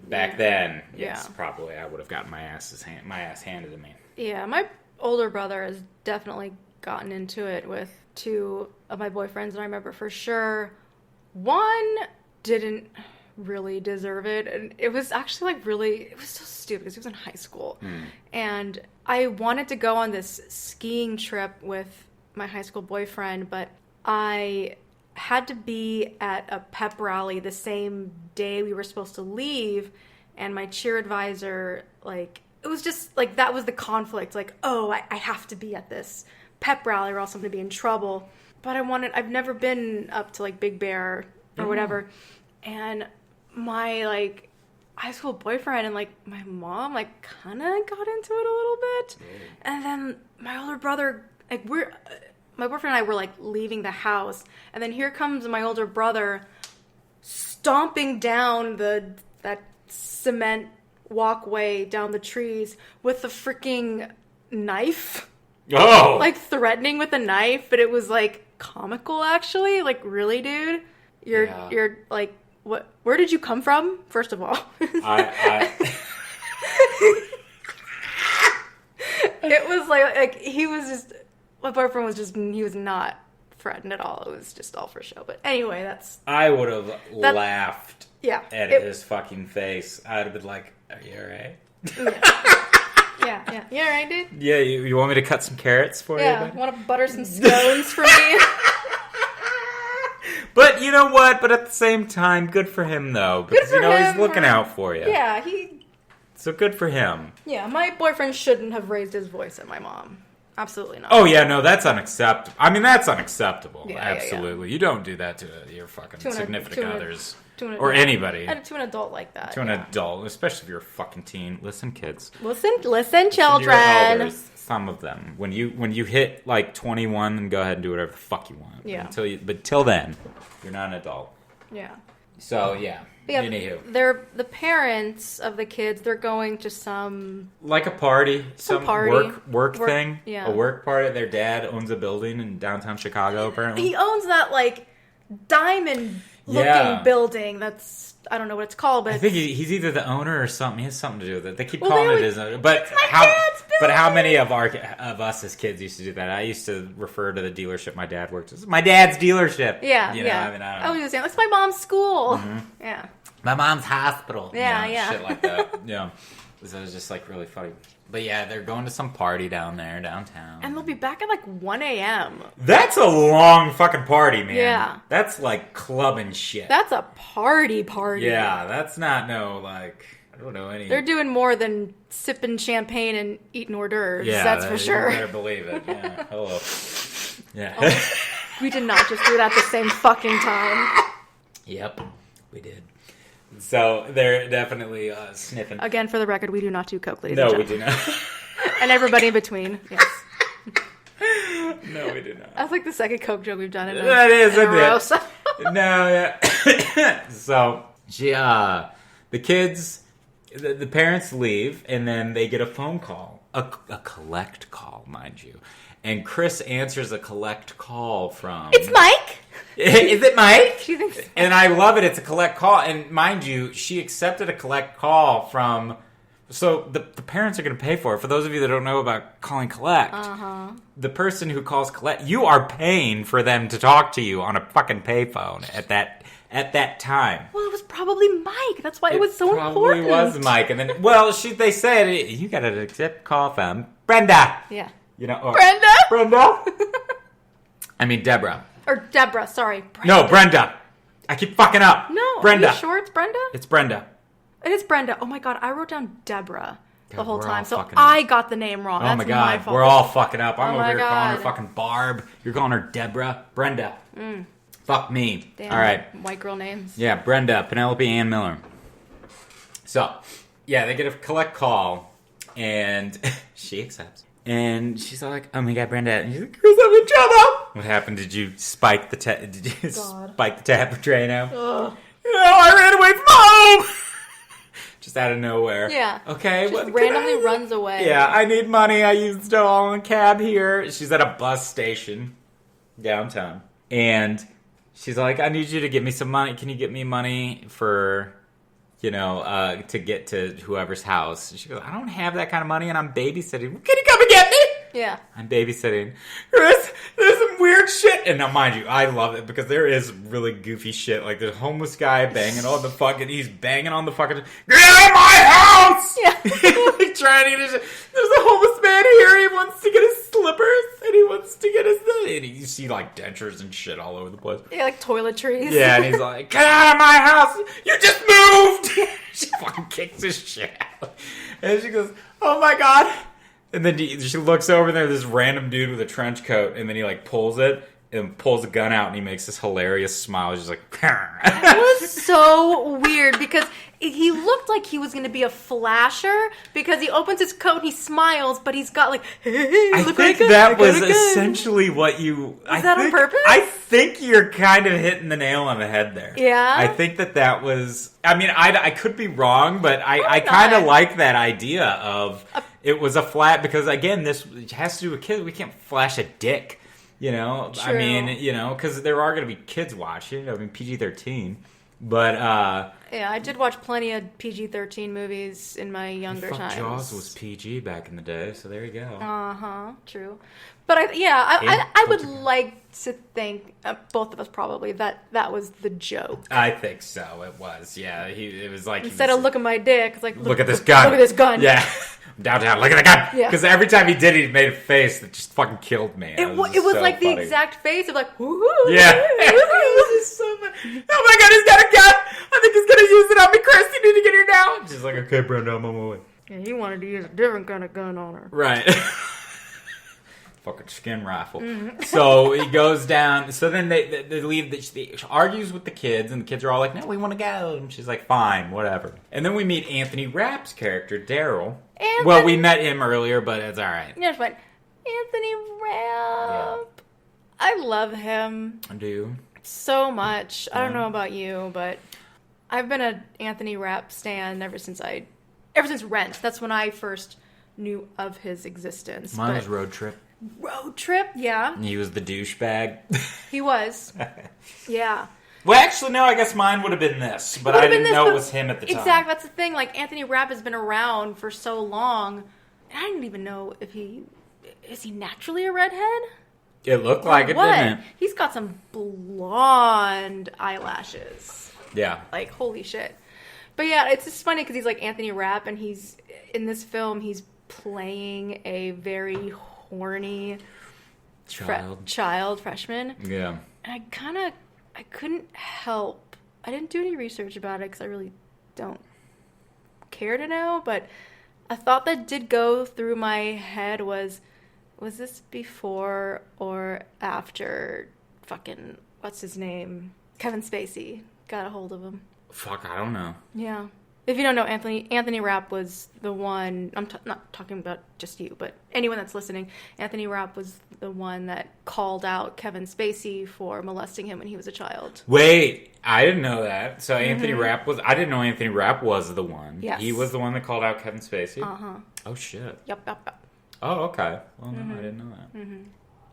S1: back then, yes, probably I would have gotten my ass handed to me.
S2: Yeah, my older brother has definitely gotten into it with two of my boyfriends, and I remember for sure one didn't really deserve it, and it was actually like it was so stupid because he was in high school, and I wanted to go on this skiing trip with my high school boyfriend, but I had to be at a pep rally the same day we were supposed to leave, and my cheer advisor, like, it was just like that was the conflict, like, oh, I have to be at this pep rally or else I'm gonna be in trouble. But I've never been up to like Big Bear or whatever, and my like high school boyfriend and like my mom like kind of got into it a little bit, and then my older brother, like my boyfriend and I were like leaving the house, and then here comes my older brother stomping down that cement walkway down the trees with a freaking knife.
S1: Oh!
S2: Like threatening with a knife, but it was like comical actually. Like, really, dude? You're like, what? Where did you come from? First of all, it was like he was just, my boyfriend was just, he was not threatened at all. It was just all for show. But anyway,
S1: I would have laughed at his fucking face. I'd have been like, are you alright?
S2: Yeah. You alright, dude?
S1: Yeah, you want me to cut some carrots for you?
S2: Yeah, want to butter some scones for me?
S1: But you know what? But at the same time, good for him, though. Because, he's looking out for you.
S2: Yeah,
S1: So good for him.
S2: Yeah, my boyfriend shouldn't have raised his voice at my mom. Absolutely not.
S1: Oh, yeah, no, that's unacceptable. I mean, that's unacceptable.
S2: Yeah,
S1: Absolutely.
S2: yeah.
S1: You don't do that to your fucking significant others. Or anybody.
S2: And to an adult like that.
S1: To an adult, especially if you're a fucking teen. Listen, kids.
S2: Listen, children.
S1: To your elders, some of them. When you hit like 21, then go ahead and do whatever the fuck you want.
S2: Yeah.
S1: But till then, you're not an adult.
S2: Yeah.
S1: So yeah. Anywho.
S2: They're the parents of the kids. They're going to some
S1: like a party, some
S2: party.
S1: work thing,
S2: yeah.
S1: A work party. Their dad owns a building in downtown Chicago. Apparently,
S2: he owns that like diamond-looking building. That's I don't know what it's called, but
S1: I think he's either the owner or something. He has something to do with it. They keep
S2: Well,
S1: calling
S2: they
S1: it
S2: always-
S1: his owner. But how many of us as kids used to do that? I used to refer to the dealership my dad worked at. My dad's dealership.
S2: Yeah,
S1: You know,
S2: yeah.
S1: I mean, I
S2: I
S1: don't
S2: was
S1: know.
S2: just saying, it's my mom's school. Yeah.
S1: My mom's hospital.
S2: Yeah,
S1: You know,
S2: yeah.
S1: Shit like that. Yeah. So it was just like really funny. But yeah, they're going to some party downtown.
S2: And they'll be back at like 1 a.m.
S1: That's a long fucking party, man.
S2: Yeah.
S1: That's like club and shit.
S2: That's a party.
S1: Yeah, that's not I don't know any.
S2: They're doing more than sipping champagne and eating hors d'oeuvres.
S1: Yeah,
S2: that's for sure.
S1: You better believe it. Yeah. Hello. Yeah.
S2: Oh, we did not just do it at the same fucking time.
S1: Yep, we did. So they're definitely sniffing.
S2: Again, for the record, we do not do coke, ladies
S1: No,
S2: and
S1: we
S2: gentlemen.
S1: do not.
S2: And everybody in between. Yes.
S1: No, we do not.
S2: That's like the second coke joke we've done in
S1: That is,
S2: in a
S1: isn't
S2: row.
S1: it?
S2: So.
S1: No, yeah. So she, the kids, the parents leave, and then they get a phone call, a collect call, mind you. And Chris answers a collect call from.
S2: It's Mike.
S1: Is it Mike?
S2: She thinks.
S1: And I love it. It's a collect call, and mind you, she accepted a collect call from. So the parents are going to pay for it. For those of you that don't know about calling collect, the person who calls collect, you are paying for them to talk to you on a fucking payphone at that time.
S2: Well, it was probably Mike. That's why it was so
S1: probably
S2: important.
S1: was Mike, and then they said you got to accept a call from Brenda.
S2: Yeah.
S1: You know, or
S2: Brenda.
S1: I mean Deborah.
S2: Or Deborah. Sorry. Brenda.
S1: No, Brenda. I keep fucking up.
S2: No.
S1: Brenda.
S2: Are you sure it's Brenda?
S1: It's Brenda.
S2: It is Brenda. Oh my god, I wrote down Deborah the whole
S1: we're all
S2: time, so
S1: fucking up.
S2: I got the name wrong.
S1: Oh
S2: That's
S1: my god,
S2: fault.
S1: we're all fucking up. I'm
S2: Oh
S1: over
S2: my
S1: here calling her
S2: God.
S1: fucking Barb. You're calling her Deborah. Brenda. Fuck me.
S2: Damn,
S1: all right.
S2: white girl names.
S1: Yeah, Brenda, Penelope Ann Miller. So, yeah, they get a collect call, and she accepts. And she's like, "Oh my god, Brenda!" And she's like, "Chris, I'm in trouble." What happened? Did you spike the spike the tap tray now?
S2: Ugh.
S1: No, I ran away from home. Just out of nowhere.
S2: Yeah.
S1: Okay.
S2: Just randomly runs away.
S1: Yeah, I need money. I used it all in a cab here. She's at a bus station downtown, and she's like, "I need you to get me some money. Can you get me money for?" To get to whoever's house. And she goes, I don't have that kind of money and I'm babysitting. Can you come and get me?
S2: Yeah.
S1: I'm babysitting. Chris, there's some weird shit. And now, mind you, I love it because there is really goofy shit. Like the homeless guy banging on the fucking, he's banging on the fucking, get out of my house!
S2: Yeah.
S1: Like trying to get his, there's a homeless man here. He wants to get his slippers and he wants to get his, and you see like dentures and shit all over the place.
S2: Yeah, like toiletries.
S1: Yeah, and he's like, get out of my house! You just moved! She fucking kicks his shit out. And she goes, oh my god. And then she looks over and there's this random dude with a trench coat, and then he like pulls it and pulls a gun out and he makes this hilarious smile. He's just like,
S2: It was so weird because he looked like he was going to be a flasher because he opens his coat and he smiles, but he's got like,
S1: I think that was essentially what you...
S2: Was that on purpose?
S1: I think you're kind of hitting the nail on the head there.
S2: Yeah?
S1: I think that was... I mean, I could be wrong, but I
S2: Probably
S1: kind of
S2: not.
S1: like that idea of... It was a flat... Because, again, this has to do with kids. We can't flash a dick, you know? I
S2: True.
S1: mean, because there are going to be kids watching. I mean, PG-13. But,
S2: Yeah, I did watch plenty of PG-13 movies in my younger
S1: fuck,
S2: times.
S1: Jaws was PG back in the day, so there you go.
S2: Uh-huh, true. But I would like to think, both of us probably, that was the joke.
S1: I think so. It was. Yeah. It was like
S2: Instead of look at my dick, it's like,
S1: look at this gun.
S2: Look at this gun.
S1: Yeah. Downtown. Look at the gun.
S2: Yeah.
S1: Because every time he did it, he made a face that just fucking killed me.
S2: It was
S1: so
S2: like
S1: funny.
S2: the exact face of like, woohoo.
S1: Yeah. It was just so funny. Oh my god, he's got a gun. I think he's gonna use it on me, Chris. You need to get her now. She's like, okay, Brenda, I'm on my way.
S2: And he wanted to use a different kind of gun on her.
S1: Right. fucking skin rifle. So he goes down. So then they leave. She argues with the kids, and the kids are all like, "No, we want to go." And she's like, "Fine, whatever." And then we meet Anthony Rapp's character, Daryl. Well, we met him earlier, but it's all right.
S2: Yeah, but Anthony Rapp, I love him.
S1: I do
S2: so much. I don't know about you, but I've been an Anthony Rapp stan ever since Rent. That's when I first knew of his existence.
S1: Mine was Road Trip.
S2: Road Trip, yeah.
S1: He was the douchebag.
S2: He was. Yeah.
S1: Well, actually, no, I guess mine would have been this, but I didn't know it was him at the time.
S2: Exactly, that's the thing. Like, Anthony Rapp has been around for so long, and I didn't even know if is he naturally a redhead?
S1: It looked like it, didn't it?
S2: He's got some blonde eyelashes.
S1: Yeah.
S2: Like, holy shit. But yeah, it's just funny because he's like Anthony Rapp, and in this film, he's playing a very horny freshman.
S1: Yeah.
S2: And I couldn't help. I didn't do any research about it because I really don't care to know, but a thought that did go through my head was this before or after fucking, what's his name? Kevin Spacey got a hold of him.
S1: Fuck, I don't know.
S2: Yeah. If you don't know, Anthony Rapp was the one, I'm not talking about just you, but anyone that's listening, Anthony Rapp was the one that called out Kevin Spacey for molesting him when he was a child.
S1: Wait, I didn't know that. So Anthony Rapp I didn't know Anthony Rapp was the one.
S2: Yes.
S1: He was the one that called out Kevin Spacey?
S2: Uh-huh.
S1: Oh, shit.
S2: Yep.
S1: Oh, okay. Well, no, I didn't know that.
S2: Mm-hmm.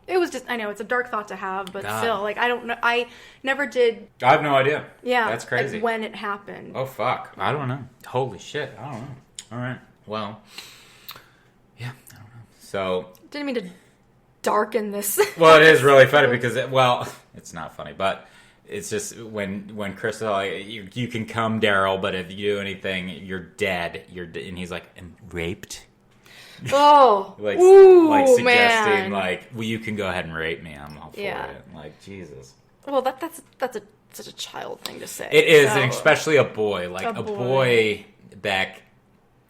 S2: It was just, I know, it's a dark thought to have, but
S1: God.
S2: still, like, I don't know, I never did.
S1: I have no idea.
S2: Yeah.
S1: That's crazy.
S2: Like, when it happened.
S1: Oh, fuck. I don't know. Holy shit. I don't know. All right. Well, yeah, I don't know. So.
S2: Didn't mean to darken this.
S1: Well, it is really funny because, it's not funny, but it's just when Chris is like, you can come, Daryl, but if you do anything, you're dead. And he's like, and raped?
S2: Oh,
S1: like suggesting,
S2: man.
S1: like, well, you can go ahead and rape me. I'm all for
S2: Yeah.
S1: it. Like, Jesus.
S2: Well, that's such a child thing to say.
S1: It is,
S2: so.
S1: and especially a boy. Like,
S2: A
S1: a boy back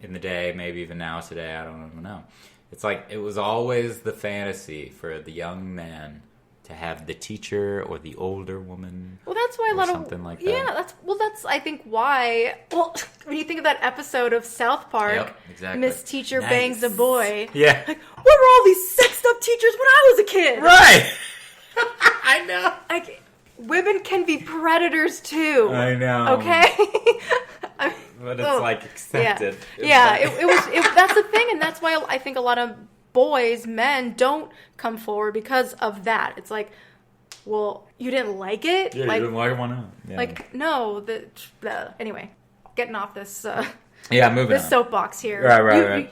S1: in the day, maybe even now today, I don't even know. It's like, it was always the fantasy for the young man to have the teacher or the older woman.
S2: Well, that's why a lot of
S1: something like that.
S2: Yeah, that's I think why. Well, when you think of that episode of South Park,
S1: Yep, exactly.
S2: Miss Teacher bangs a boy.
S1: Yeah.
S2: Like, where were all these sexed up teachers when I was a kid?
S1: Right. I know.
S2: Like, women can be predators too.
S1: I know.
S2: Okay.
S1: But it's like accepted.
S2: Yeah. It was. That's the thing, and that's why I think a lot of men don't come forward because of that. It's like, well, you didn't like it?
S1: Yeah,
S2: like,
S1: you didn't like it, why not? Yeah.
S2: Like, no, anyway, getting off this
S1: moving
S2: this
S1: on.
S2: soapbox here.
S1: Right.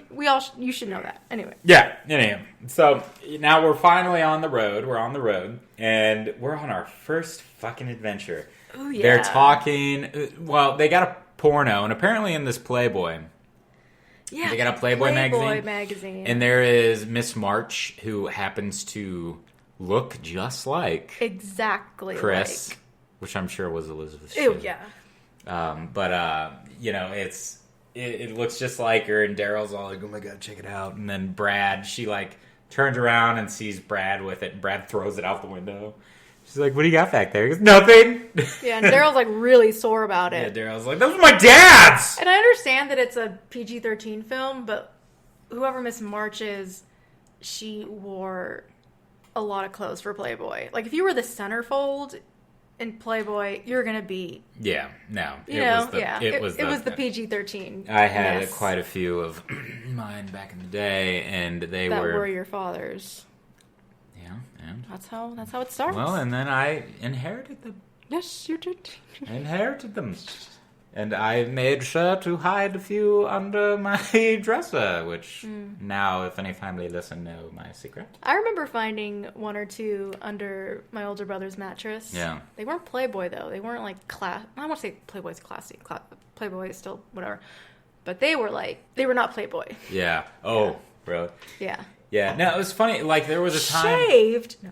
S2: You should know that. Anyway.
S1: Yeah, anyhow. So, now we're finally on the road. We're on the road, and we're on our first fucking adventure.
S2: Oh, yeah.
S1: They're talking, well, they got a porno, and apparently in this Playboy...
S2: Yeah,
S1: they got a Playboy magazine. And there is Miss March, who happens to look just like
S2: exactly
S1: Chris, which I'm sure was Elisabeth Sue.
S2: Ew, yeah.
S1: It looks just like her, and Daryl's all like, "Oh my god, check it out!" And then Brad, she like turns around and sees Brad with it, and Brad throws it out the window. She's like, "What do you got back there?" He goes, "Nothing."
S2: Yeah, and Daryl's like really sore about it.
S1: Yeah, Daryl's like, "That was my dad's."
S2: And I understand that it's a PG-13 film, but whoever Miss March is, she wore a lot of clothes for Playboy. Like, if you were the centerfold in Playboy, you're gonna be.
S1: Yeah, no,
S2: it was the PG-13.
S1: I had quite a few of mine back in the day, and
S2: that were your father's.
S1: And
S2: that's how it starts.
S1: Well, and then I inherited them.
S2: Yes, you did.
S1: I inherited them. And I made sure to hide a few under my dresser, which now, if any family listen, know my secret.
S2: I remember finding one or two under my older brother's mattress.
S1: Yeah.
S2: They weren't Playboy, though. They weren't like I don't want to say Playboy's classy. Playboy is still whatever. But they were not Playboy.
S1: Yeah. Oh, really?
S2: Yeah.
S1: Yeah, no, it was funny. Like, there was a time...
S2: Shaved? No.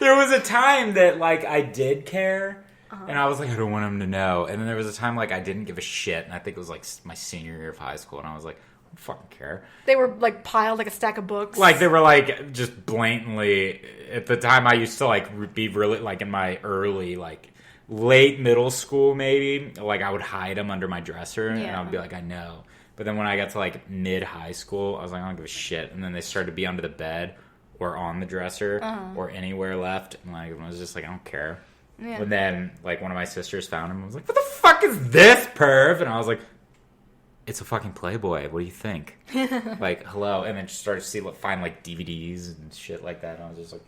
S1: There was a time that, like, I did care, and I was like, I don't want him to know. And then there was a time, like, I didn't give a shit, and I think it was, like, my senior year of high school, and I was like, don't fucking care.
S2: They were like piled like a stack of books.
S1: Like they were like just blatantly. At the time, I used to like be really like in my early like late middle school maybe. Like I would hide them under my dresser, and I would be like, I know. But then when I got to like mid high school, I was like, I don't give a shit. And then they started to be under the bed or on the dresser or anywhere left. And like I was just like, I don't care. Yeah. And then like one of my sisters found him. I was like, what the fuck is this, perv? And I was like, it's a fucking Playboy. What do you think? Like, hello. And then just started to find like DVDs and shit like that. And I was just like,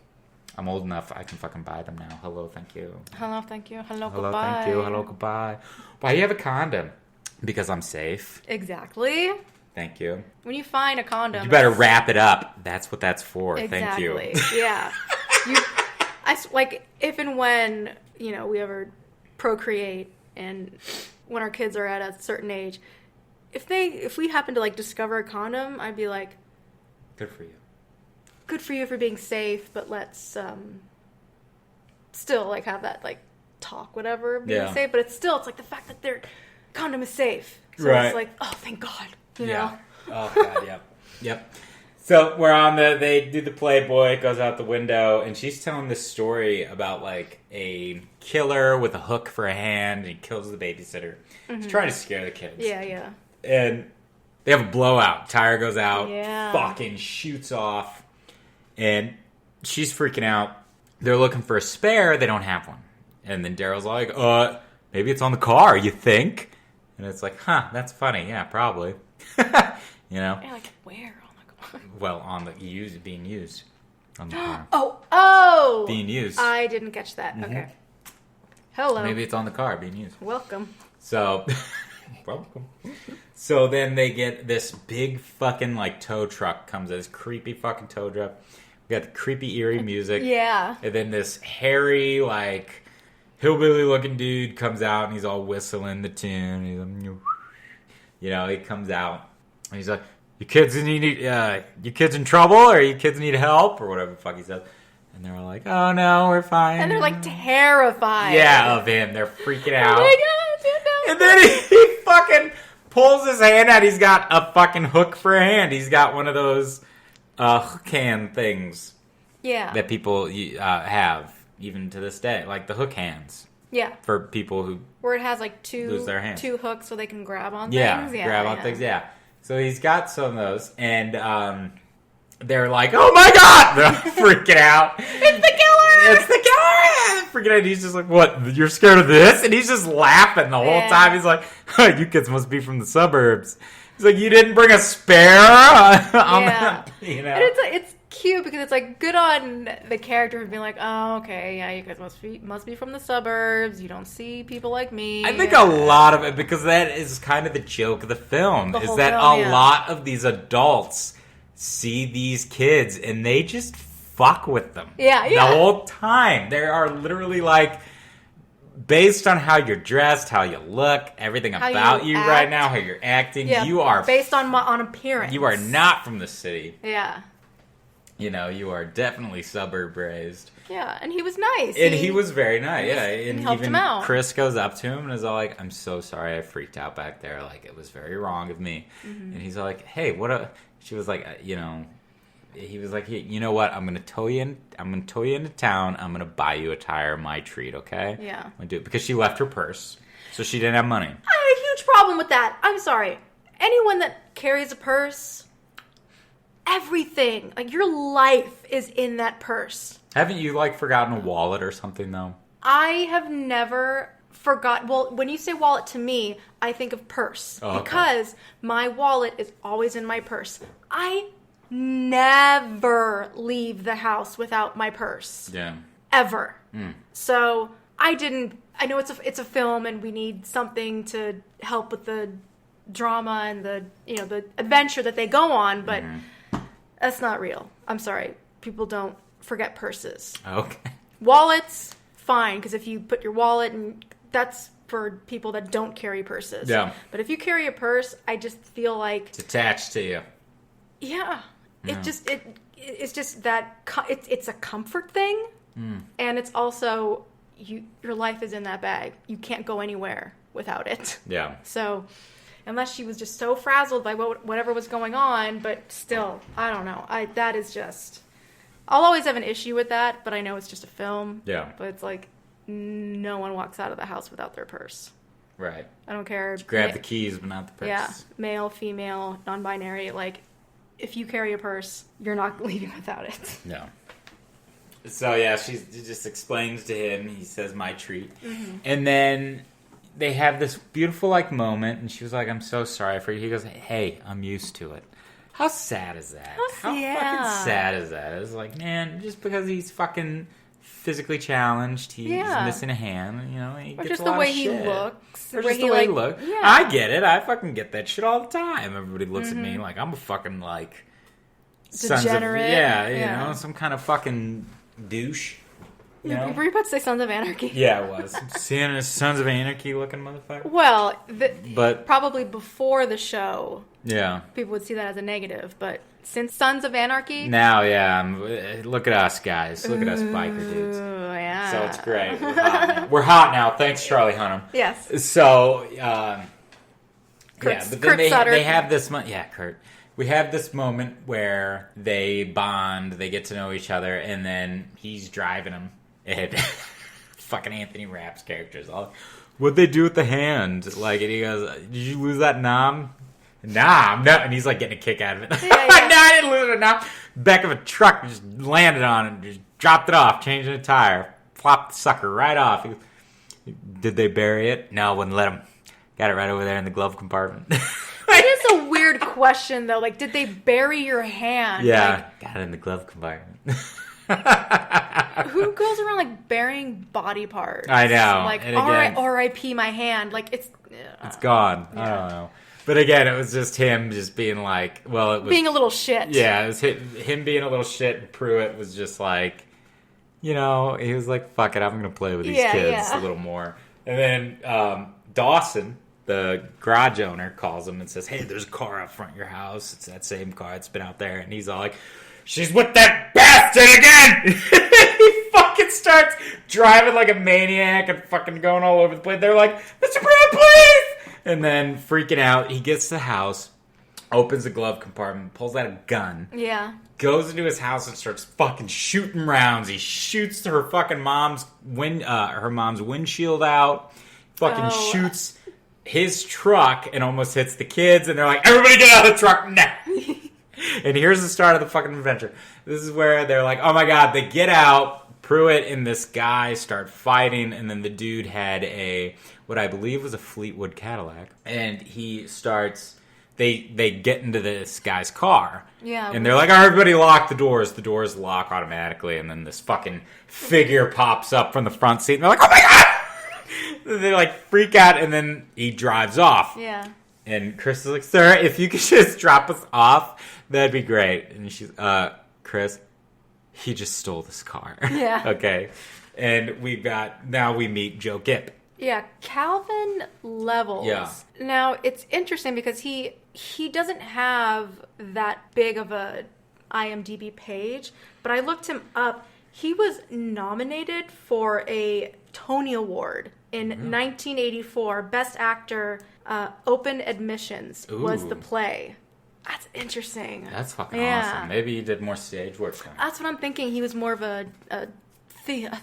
S1: I'm old enough. I can fucking buy them now. Hello, thank you.
S2: Hello, thank you. Hello,
S1: hello,
S2: goodbye.
S1: Thank you. Hello, goodbye. Why do you have a condom? Because I'm safe.
S2: Exactly.
S1: Thank you.
S2: When you find a condom,
S1: you better wrap it up. That's what that's for.
S2: Exactly.
S1: Thank you.
S2: Yeah. Like if and when we ever procreate, and when our kids are at a certain age, if we happen to like discover a condom, I'd be like,
S1: good for you.
S2: Good for you for being safe, but let's still like have that like talk, whatever, being safe. But it's like the fact that their condom is safe. So it's like, oh, thank God. You know?
S1: Oh God, yep. So we're on they do the Playboy, it goes out the window, and she's telling this story about like a killer with a hook for a hand, and he kills the babysitter. He's trying to scare the kids.
S2: Yeah.
S1: And they have a blowout. Tire goes out, fucking shoots off, and she's freaking out. They're looking for a spare, they don't have one. And then Daryl's like, maybe it's on the car, you think? And it's like, that's funny, yeah, probably.
S2: Yeah, like where?
S1: Well, on the being used on the car.
S2: Oh!
S1: Being used.
S2: I didn't catch that. Mm-hmm. Okay. Hello.
S1: Maybe it's on the car being used.
S2: Welcome.
S1: So, welcome. So then they get this big fucking like tow truck comes. This creepy fucking tow truck. We got the creepy eerie music.
S2: Yeah.
S1: And then this hairy like hillbilly looking dude comes out and he's all whistling the tune. He's like, he comes out and he's like, you kids in trouble, or you kids need help, or whatever the fuck he says. And they're like, oh no, we're fine.
S2: And they're like terrified.
S1: Yeah, of him. They're freaking out.
S2: Oh my God,
S1: and then he fucking pulls his hand out. He's got a fucking hook for a hand. He's got one of those hook hand things.
S2: Yeah.
S1: That people have, even to this day. Like the hook hands.
S2: Yeah.
S1: For people who
S2: where it has like
S1: lose their hands.
S2: two hooks so they can grab on things.
S1: Yeah, grab on things, yeah. So he's got some of those, and they're like, oh my God! They're freaking out.
S2: It's the killer!
S1: It's the killer! Freaking out. And he's just like, what? You're scared of this? And he's just laughing the whole time. He's like, you kids must be from the suburbs. He's like, you didn't bring a spare? On
S2: And
S1: it's
S2: cute because it's like good on the character for being like, oh, okay, yeah, you guys must be from the suburbs. You don't see people like me.
S1: I think a lot of it, because that is kind of the joke of the film, is that a lot of these adults see these kids and they just fuck with them.
S2: Yeah.
S1: The whole time. They are literally like, based on how you're dressed, how you look, everything about you right now, how you're acting, you are
S2: based on appearance.
S1: You are not from the city.
S2: Yeah.
S1: You are definitely suburb raised.
S2: Yeah, and he was nice.
S1: And he was very nice, yeah. And
S2: helped him out.
S1: Chris goes up to him and is all like, I'm so sorry I freaked out back there. Like, it was very wrong of me. Mm-hmm. And he's all like, hey, she was like, he was like, hey, you know what? I'm going to tow you into town. I'm going to buy you a tire, my treat, okay?
S2: Yeah.
S1: I'm gonna do it. Because she left her purse, so she didn't have money.
S2: I have a huge problem with that. I'm sorry. Anyone that carries a purse... Everything. Like, your life is in that purse.
S1: Haven't you, forgotten a wallet or something, though?
S2: I have never forgotten... Well, when you say wallet to me, I think of purse. Oh, okay. Because my wallet is always in my purse. I never leave the house without my purse.
S1: Yeah.
S2: Ever. So, I know it's a film and we need something to help with the drama and the adventure that they go on, but... Mm-hmm. That's not real. I'm sorry. People don't forget purses.
S1: Okay.
S2: Wallets, fine, because if you put your wallet, and that's for people that don't carry purses.
S1: Yeah.
S2: But if you carry a purse, I just feel like...
S1: It's attached to you.
S2: Yeah. It's just that... It's a comfort thing, and it's also... your life is in that bag. You can't go anywhere without it.
S1: Yeah.
S2: So... unless she was just so frazzled by whatever was going on. But still, I don't know. That is just... I'll always have an issue with that, but I know it's just a film.
S1: Yeah.
S2: But it's like, no one walks out of the house without their purse.
S1: Right.
S2: I don't care.
S1: Just grab the keys, but not the purse.
S2: Yeah. Male, female, non-binary. Like, if you carry a purse, you're not leaving without it.
S1: No. So, yeah, she just explains to him. He says, my treat. Mm-hmm. And then they have this beautiful, like, moment. And she was like, I'm so sorry for you. He goes, hey, I'm used to it. How sad is that? How fucking sad is that? It's like, man, just because he's fucking physically challenged, he's missing a hand, you know, he gets
S2: just
S1: a lot
S2: the way
S1: of
S2: he
S1: shit.
S2: looks.
S1: Or just the way he looks. Yeah. I get it. I fucking get that shit all the time. Everybody looks at me like I'm a fucking, like...
S2: Degenerate.
S1: You know, some kind of fucking douche. You know?
S2: Were you about to say Sons of Anarchy?
S1: Yeah, it was. Sons of Anarchy looking motherfucker.
S2: Well,
S1: but
S2: probably before the show,
S1: yeah,
S2: people would see that as a negative. But since Sons of Anarchy,
S1: now, look at us guys. Look at us biker dudes.
S2: Yeah.
S1: So it's great. We're hot now. Thanks, Charlie Hunnam.
S2: Yes.
S1: So, but then
S2: Kurt Sutter.
S1: They have this. Kurt. We have this moment where they bond, they get to know each other, and then he's driving them. And fucking Anthony Rapp's characters all, what'd they do with the hand? Like, and he goes, did you lose that nom? Nom, no. And he's like getting a kick out of it.
S2: Yeah.
S1: No, I didn't lose it. Nom. Back of a truck just landed on it, just dropped it off, changed the tire, plopped the sucker right off. He goes, did they bury it? No, wouldn't let him. Got it right over there in the glove compartment.
S2: It is a weird question, though. Like, did they bury your hand?
S1: Yeah, got it in the glove compartment.
S2: Who goes around, like, burying body parts?
S1: I know.
S2: Like, R.I.P. my hand. Like, it's
S1: gone. Yeah. I don't know. But again, it was just him just being like, well, it was...
S2: being a little shit.
S1: Yeah, it was him being a little shit, and Pruitt was just like, you know, he was like, fuck it, I'm going to play with these kids a little more. And then Dawson, the garage owner, calls him and says, hey, there's a car out front of your house. It's that same car that's been out there. And he's all like, she's with that bastard again! He fucking starts driving like a maniac and fucking going all over the place. They're like, Mr. Brown, please! And then freaking out, he gets to the house, opens the glove compartment, pulls out a gun.
S2: Yeah.
S1: Goes into his house and starts fucking shooting rounds. He shoots her fucking mom's windshield out. Fucking shoots his truck and almost hits the kids. And they're like, everybody get out of the truck now! And here's the start of the fucking adventure. This is where they're like, oh my god, they get out. Pruitt and this guy start fighting, and then the dude had what I believe was a Fleetwood Cadillac. And he starts... They get into this guy's car.
S2: Yeah.
S1: And they're like, oh, everybody lock the doors. The doors lock automatically. And then this fucking figure pops up from the front seat. And they're like, oh my god! They like freak out, and then he drives off.
S2: Yeah.
S1: And Chris is like, sir, if you could just drop us off, that'd be great. And she's, Chris, he just stole this car.
S2: Yeah.
S1: Okay. And now we meet Joe Gipp.
S2: Yeah, Calvin Levels.
S1: Yeah.
S2: Now, it's interesting because he doesn't have that big of a IMDb page, but I looked him up. He was nominated for a Tony Award in 1984. Best Actor, Open Admissions was the play. That's interesting.
S1: That's fucking awesome. Maybe he did more stage work.
S2: That's what I'm thinking. He was more of a theater.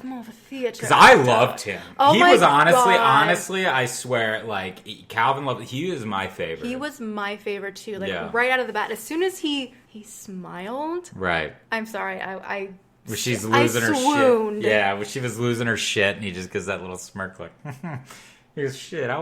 S1: Because I loved him.
S2: Oh,
S1: he
S2: my
S1: was
S2: God.
S1: honestly, I swear, like, Calvin Love, he was my favorite.
S2: He was my favorite too. Like, right out of the bat. As soon as he smiled.
S1: Right.
S2: I'm sorry. I
S1: Where she's losing her
S2: swooned.
S1: shit. Yeah, where she was losing her shit, and he just gives that little smirk like, he goes, shit, I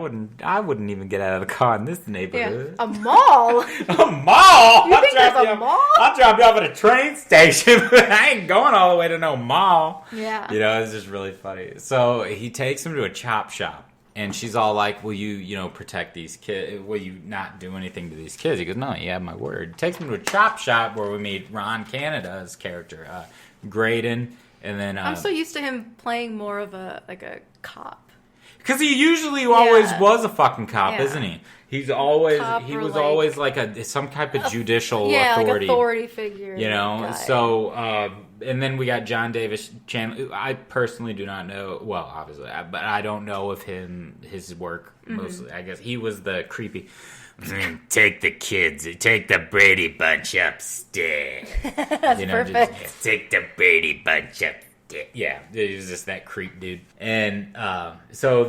S1: wouldn't even get out of the car in this neighborhood.
S2: Yeah. A mall?
S1: A mall?
S2: You think there's a mall?
S1: I'll drop you off at a train station, but I ain't going all the way to no mall.
S2: Yeah.
S1: You know, it's just really funny. So he takes him to a chop shop, and she's all like, will you protect these kids? Will you not do anything to these kids? He goes, no, you have my word. He takes him to a chop shop where we meet Ron Canada's character, Graydon, and then...
S2: I'm so used to him playing more of a cop.
S1: Because he usually always was a fucking cop, isn't he? He was always like some type of judicial authority.
S2: Like authority figure.
S1: You know,
S2: guy.
S1: so and then we got John Davis Chandler. I personally do not know. Well, obviously, but I don't know of his work mostly. I guess he was the creepy Take the kids, take the Brady Bunch upstairs.
S2: That's perfect.
S1: Just take the Brady Bunch upstairs. Yeah, he was just that creep dude. And so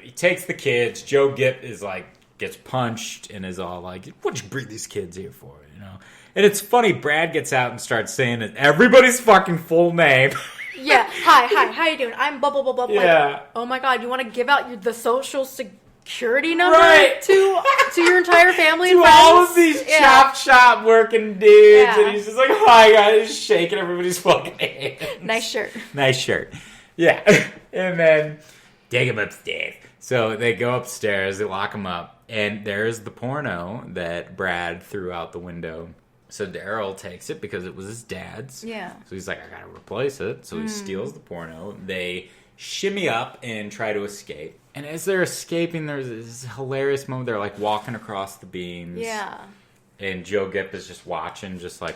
S1: he takes the kids. Joe Gipp is like, gets punched and is all like, what'd you bring these kids here for, you know? And it's funny, Brad gets out and starts saying everybody's fucking full name.
S2: Yeah, hi, how you doing? I'm blah, blah, blah, blah.
S1: Yeah.
S2: Like, oh my God, you want to give out the social security number to your entire family and
S1: to
S2: friends?
S1: all of these chop shop working dudes, and he's just like, hi guys, he's shaking everybody's fucking hands.
S2: Nice shirt.
S1: Nice shirt. Yeah. And then take him upstairs. So they go upstairs, they lock him up, and there's the porno that Brad threw out the window. So Daryl takes it because it was his dad's.
S2: Yeah.
S1: So he's like, I gotta replace it. So he steals the porno. They shimmy up and try to escape. And as they're escaping, there's this hilarious moment. They're like walking across the beams.
S2: Yeah.
S1: And Joe Gipp is just watching, just like,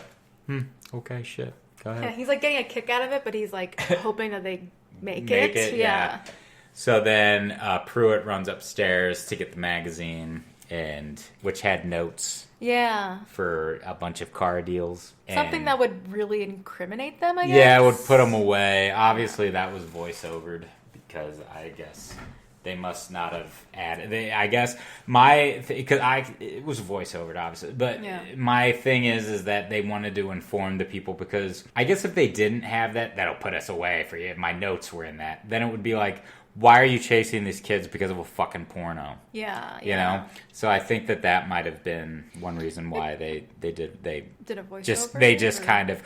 S1: okay, shit. Go ahead.
S2: Yeah, he's like getting a kick out of it, but he's like hoping that they make
S1: it.
S2: Yeah.
S1: So then Pruitt runs upstairs to get the magazine, which had notes.
S2: Yeah.
S1: For a bunch of car deals.
S2: Something that would really incriminate them, I guess.
S1: Yeah, it would put them away. Obviously, that was voice-overed because I guess they must not have added. I guess it was voice-overed, obviously. But my thing is that they wanted to inform the people because I guess if they didn't have that'll put us away for you. If my notes were in that, then it would be like, why are you chasing these kids because of a fucking porno?
S2: Yeah.
S1: You know? So I think that might have been one reason why they did
S2: a voiceover.
S1: They just kind of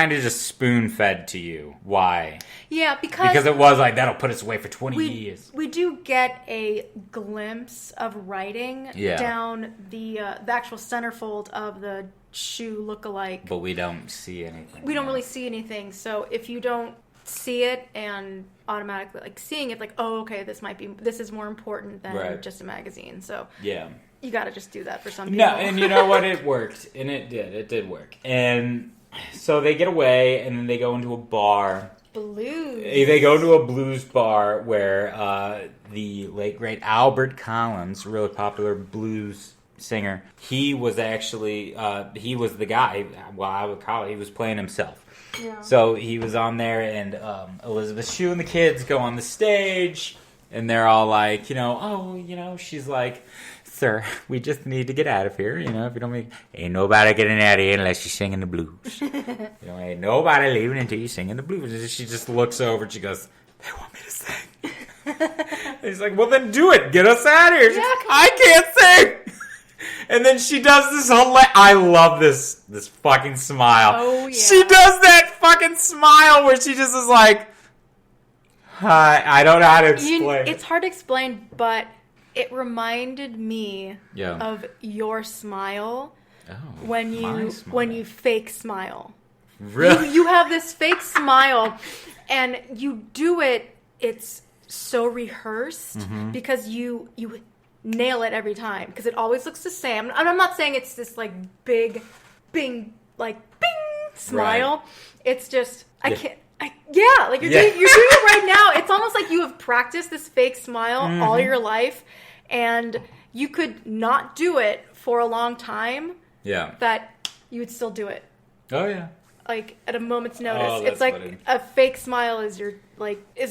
S1: just spoon fed to you. Why?
S2: Yeah, because
S1: it was like, that'll put us away for 20 years.
S2: We do get a glimpse of writing down the actual centerfold of the shoe lookalike.
S1: But we don't see anything.
S2: We don't really see anything. So if you don't see it and automatically like seeing it, like, oh, okay, this is more important than just a magazine. So
S1: yeah, you
S2: got to just do that for some people.
S1: No, and you know what? It worked, and it did work. And so they get away, and then they go into a bar.
S2: Blues.
S1: They go to a blues bar where the late great Albert Collins, really popular blues singer, he was actually he was the guy. Well, Albert Collins, he was playing himself. Yeah. So he was on there, and Elisabeth Sue and the kids go on the stage, and they're all like, she's like, sir, we just need to get out of here, if you don't ain't nobody getting out of here unless you're singing the blues. Ain't nobody leaving until you're singing the blues. And she just looks over and she goes, they want me to sing. And he's like, well, then do it. Get us out of here. She's like, I can't sing. And then she does this I love this fucking smile.
S2: Oh, yeah.
S1: She does that fucking smile where she just is like, hi. I don't know how to explain.
S2: It's hard to explain, but it reminded me of your smile when you fake smile.
S1: Really?
S2: You have this fake smile, and you do it. It's so rehearsed because you nail it every time because it always looks the same. And I'm not saying it's this like big, bing, like bing smile. Right. It's just you're doing it right now. It's almost like you have practiced this fake smile all your life, and you could not do it for a long time. Yeah, that you would still do it.
S1: Oh yeah.
S2: Like at a moment's notice. It's like funny. A fake smile is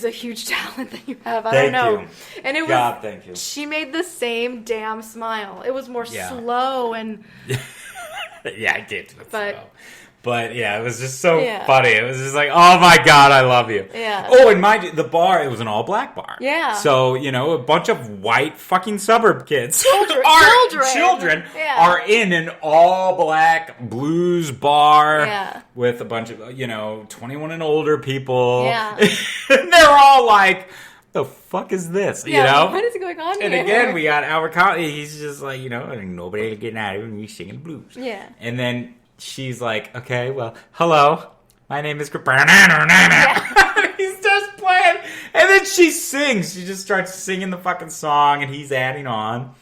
S2: a huge talent that you have. I don't know.
S1: You.
S2: And it was
S1: God, thank you.
S2: She made the same damn smile. It was more slow and
S1: yeah, I did. But yeah, it was just so funny. It was just like, oh my God, I love you.
S2: Yeah.
S1: Oh, and mind you, the bar, it was an all-black bar.
S2: Yeah.
S1: So, a bunch of white fucking suburb kids. Children are in an all-black blues bar with a bunch of, 21 and older people.
S2: Yeah.
S1: And they're all like, the fuck is this?
S2: What is going on
S1: here? And again, we got Albert Collins. He's just like, nobody getting out of here and we singing blues.
S2: Yeah.
S1: And then she's like, okay, well, hello, my name is... Yeah. He starts playing, and then she sings. She just starts singing the fucking song, and he's adding on.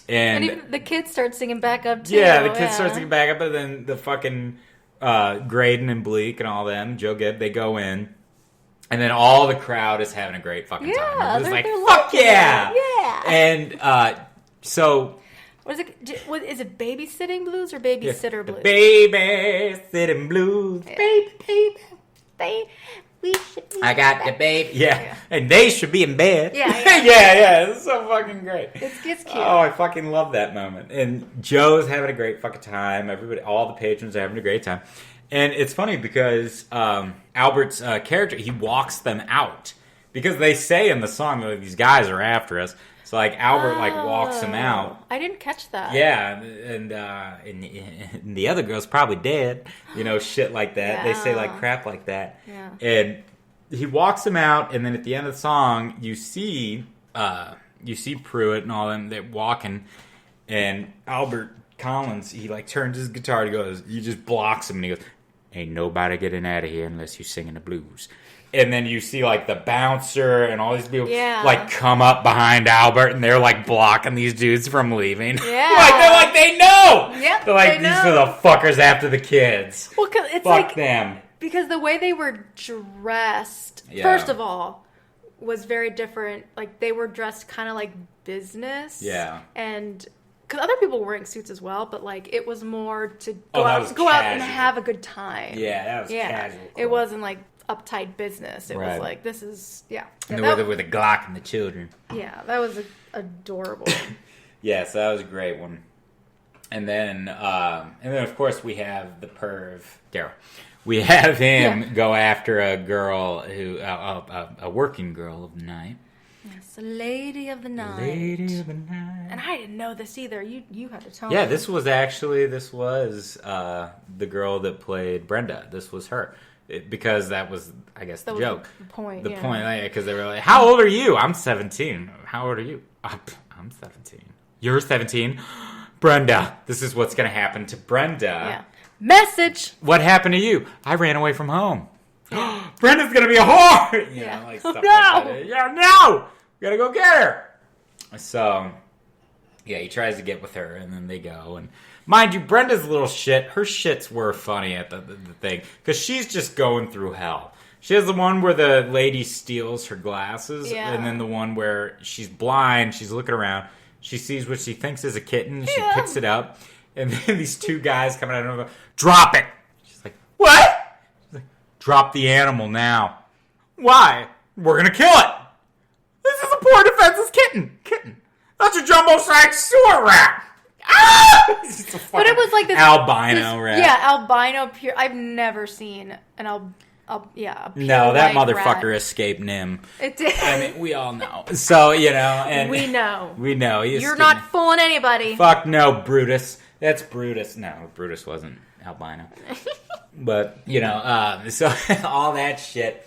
S1: And
S2: even the kids start singing back up, too.
S1: Yeah, the kids start singing back up, and then the fucking Graydon and Bleak and all them, Joe Gibb, they go in, and then all the crowd is having a great fucking time. They're just like, fuck yeah!
S2: Yeah!
S1: And so...
S2: What is it? Is it Babysitting Blues or Babysitter Blues?
S1: Babysitting Blues.
S2: Yeah.
S1: Baby.
S2: We should be
S1: I got the baby. Yeah. And they should be in bed.
S2: Yeah.
S1: yeah. It's so fucking great.
S2: It's cute.
S1: Oh, I fucking love that moment. And Joe's having a great fucking time. Everybody, all the patrons are having a great time. And it's funny because Albert's character, he walks them out. Because they say in the song that these guys are after us. So, like, Albert, walks them out.
S2: I didn't catch that.
S1: Yeah, and the other girl's probably dead. Shit like that.
S2: Yeah.
S1: They say, crap like that.
S2: Yeah.
S1: And he walks them out, and then at the end of the song, you see Pruitt and all them, they're walking, and Albert Collins, he, turns his guitar, he just blocks him, and he goes, ain't nobody getting out of here unless you singing the blues. And then you see, the bouncer and all these people, come up behind Albert, and they're, blocking these dudes from leaving.
S2: Yeah.
S1: They know!
S2: Yep,
S1: They're these are the fuckers after the kids.
S2: Well, cause it's
S1: Fuck them.
S2: Because the way they were dressed,
S1: Yeah.
S2: first of all, was very different. They were dressed kind of like business.
S1: Yeah.
S2: And... because other people were wearing suits as well, but like it was more to
S1: Oh,
S2: go
S1: that
S2: out,
S1: was
S2: go out and
S1: casual.
S2: have a good time.
S1: Yeah, that was casual.
S2: It wasn't like uptight business. It was
S1: Right.
S2: like this is
S1: And they were with the Glock and the children.
S2: Yeah, that was adorable.
S1: Yeah, so that was a great one. And then of course we have the perv Daryl. We have him go after a girl who a working girl of the night.
S2: Yes, a lady of the night.
S1: Lady of the night.
S2: And I didn't know this either. You had to tell
S1: Yeah,
S2: me.
S1: this was the girl that played Brenda. This was her. Because that was, I guess, the joke.
S2: The point.
S1: The point, because they were like, how old are you? I'm 17. How old are you? I'm 17. You're 17? Brenda. This is what's going to happen to Brenda.
S2: Yeah. Message.
S1: What happened to you? I ran away from home. Brenda's going to be a whore! Stuff like that. Yeah, no! We got to go get her! So, yeah, he tries to get with her, and then they go. And mind you, Brenda's little shit, her shits were funny at the thing. Because she's just going through hell. She has the one where the lady steals her glasses.
S2: Yeah.
S1: And then the one where she's blind, she's looking around. She sees what she thinks is a kitten. She picks it up. And then these two guys come out and go, drop it! She's like, what? She's like, drop the animal now. Why? We're going to kill it. This is a poor defenseless kitten. That's a jumbo-sized sewer rat. Ah!
S2: But it was like this
S1: albino rat.
S2: Yeah, albino pure. I've never seen an a pure
S1: No, that
S2: white
S1: motherfucker
S2: rat.
S1: escaped Nim.
S2: It did.
S1: I mean, we all know. So, and
S2: we know.
S1: We know.
S2: You're not fooling anybody.
S1: Fuck no, Brutus. That's Brutus. No, Brutus wasn't albino. But, so all that shit.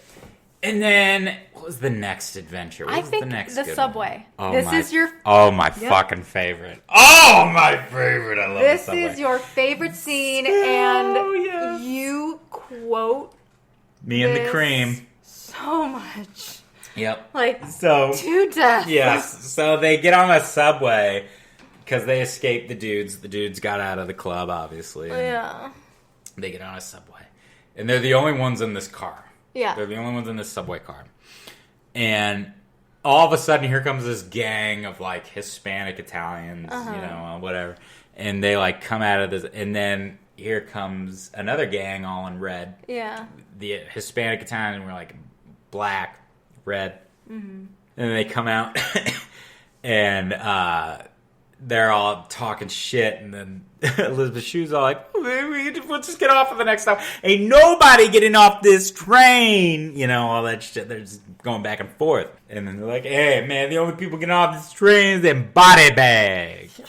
S1: And then, what was the next adventure? What
S2: I
S1: was
S2: think
S1: the next
S2: the
S1: good
S2: subway.
S1: one?
S2: This is your...
S1: Oh, my fucking favorite. Oh, my favorite. I love the
S2: This
S1: subway.
S2: is your favorite scene,
S1: yes.
S2: you quote
S1: Me and the
S2: this
S1: cream.
S2: so much.
S1: Yep.
S2: To death.
S1: Yes. So they get on a subway because they escaped the dudes. The dudes got out of the club, obviously.
S2: Yeah.
S1: They get on a subway. And they're the only ones in this car.
S2: Yeah.
S1: They're the only ones in this subway car. And all of a sudden, here comes this gang of, Hispanic Italians, whatever. And they, come out of this. And then here comes another gang all in red.
S2: Yeah.
S1: The Hispanic Italian were, black, red. Mm-hmm. And then they come out. And they're all talking shit. And then Elisabeth Sue's all like, we'll just get off of the next stop. Ain't nobody getting off this train. All that shit. They're just going back and forth. And then they're like, hey, man, the only people getting off this train is them body bags.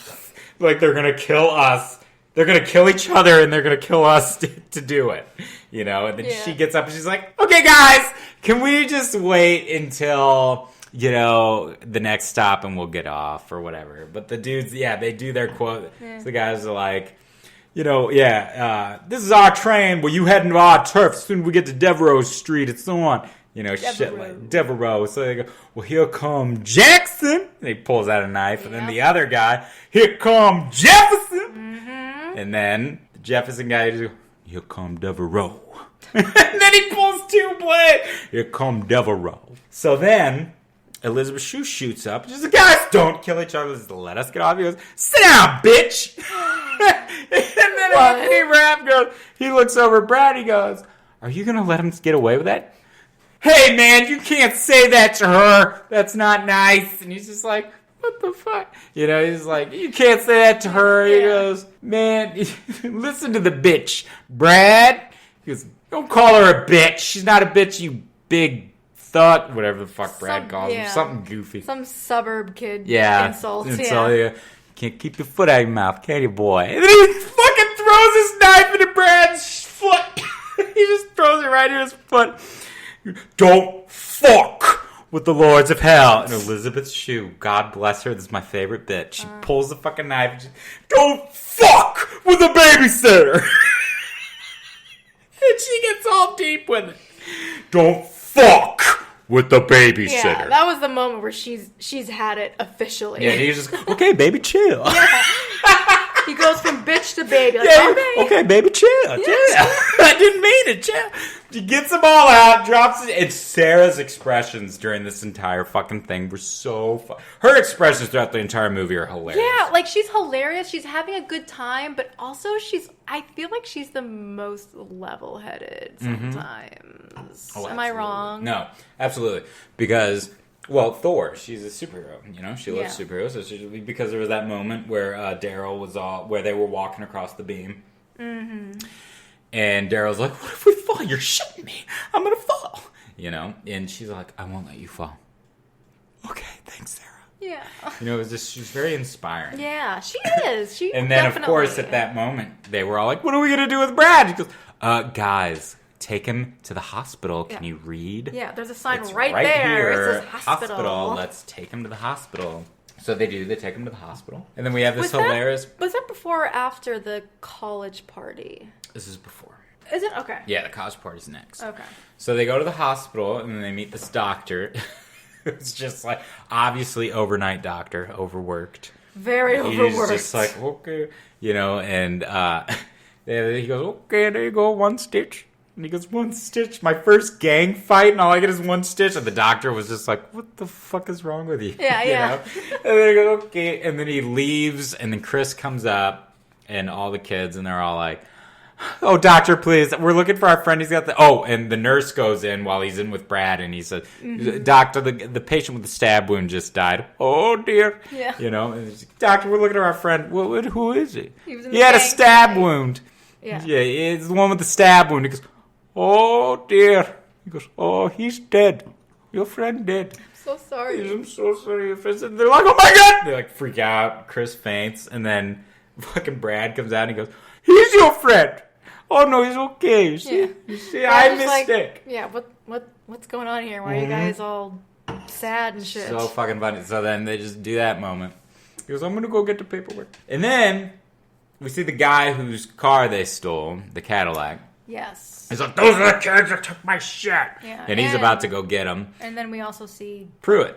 S1: They're going to kill us. They're going to kill each other, and they're going to kill us to do it. And then she gets up, and she's like, okay, guys, can we just wait until... the next stop and we'll get off or whatever. But the dudes, they do their quote. Yeah. So the guys are like, this is our train. Well, you heading to our turf. Soon we get to Devereaux Street and so on. Shit like Devereaux. So they go, well, here come Jackson. And he pulls out a knife. And then the other guy, here come Jefferson. Mm-hmm. And then the Jefferson guy just goes, here come Devereaux. And then he pulls two blades. Here come Devereaux. So then... Elisabeth Sue shoots up. She's like, guys, don't kill each other. Just let us get off. He goes, sit down, bitch. And then Anthony Rapp goes, he looks over at Brad. He goes, are you going to let him get away with that? Hey, man, you can't say that to her. That's not nice. And he's just like, what the fuck? You know, he's like, you can't say that to her. He goes, man, listen to the bitch. Brad, he goes, don't call her a bitch. She's not a bitch, you big thought. Whatever the fuck Brad calls him. Something goofy.
S2: Some suburb kid
S1: insult. You can't keep your foot out of your mouth, can you, boy? And then he fucking throws his knife into Brad's foot. He just throws it right in his foot. Don't fuck with the lords of hell. And Elisabeth Sue, God bless her, this is my favorite bit. She pulls the fucking knife and she, don't fuck with the babysitter. And she gets all deep with it. Don't fuck with the babysitter.
S2: Yeah, that was the moment where she's had it officially.
S1: Yeah, he's just, okay, baby, chill.
S2: Yeah. He goes from bitch to baby. Like,
S1: okay, baby, chill. Yes. Yeah. I didn't mean it, chill. She gets them all out, drops it. And Sarah's expressions during this entire fucking thing were so fun. Her expressions throughout the entire movie are hilarious.
S2: Yeah, like she's hilarious. She's having a good time, but also I feel like she's the most level-headed sometimes.
S1: Mm-hmm. Oh,
S2: am I wrong?
S1: No, absolutely. Because... well, Thor, she's a superhero, you know? She loves superheroes. So because there was that moment where Daryl was where they were walking across the beam. Mm-hmm. And Daryl's like, what if we fall? You're shitting me. I'm going to fall. You know? And she's like, I won't let you fall. Okay, thanks, Sarah.
S2: Yeah.
S1: You know, it was just, she's very inspiring.
S2: Yeah, she is. She
S1: and then, definitely. Of course, at that moment, they were all like, what are we going to do with Brad? He goes, guys... take him to the hospital. Can you read?
S2: Yeah, there's a sign right there.
S1: Here.
S2: It says hospital.
S1: Let's take him to the hospital. So they do. They take him to the hospital. And then we have this hilarious...
S2: was that before or after the college party?
S1: This is before.
S2: Is it? Okay.
S1: Yeah, the college party's next.
S2: Okay.
S1: So they go to the hospital, and then they meet this doctor. It's just like, obviously, overnight doctor, overworked.
S2: Very overworked.
S1: He's just like, okay. You know, and he goes, okay, there you go, one stitch. And he goes, one stitch. My first gang fight, and all I get is one stitch. And the doctor was just like, what the fuck is wrong with you?
S2: Yeah,
S1: you
S2: yeah.
S1: know? And then he goes, okay. And then he leaves, and then Chris comes up, and all the kids, and they're all like, oh, doctor, please. We're looking for our friend. He's got the... oh, and the nurse goes in while he's in with Brad, and he says, doctor, the patient with the stab wound just died. Oh, dear.
S2: Yeah.
S1: You know, and he's like, doctor, we're looking for our friend. Who is he?
S2: He
S1: had a stab wound.
S2: Yeah.
S1: Yeah, it's the one with the stab wound. He goes... oh, dear. He goes, oh, he's dead. Your friend dead.
S2: I'm so sorry.
S1: I'm so sorry. Your friend's dead. They're like, oh, my God. They, like, freak out. Chris faints. And then fucking Brad comes out and he goes, he's your friend. Oh, no, he's okay. You see?
S2: Yeah.
S1: You see, I mistake.
S2: Like, yeah, what's going on here? Why are you guys all sad and shit?
S1: So fucking funny. So then they just do that moment. He goes, I'm going to go get the paperwork. And then we see the guy whose car they stole, the Cadillac.
S2: Yes.
S1: He's like, those are the kids that took my shit.
S2: Yeah,
S1: and he's about to go get him.
S2: And then we also see...
S1: Pruitt.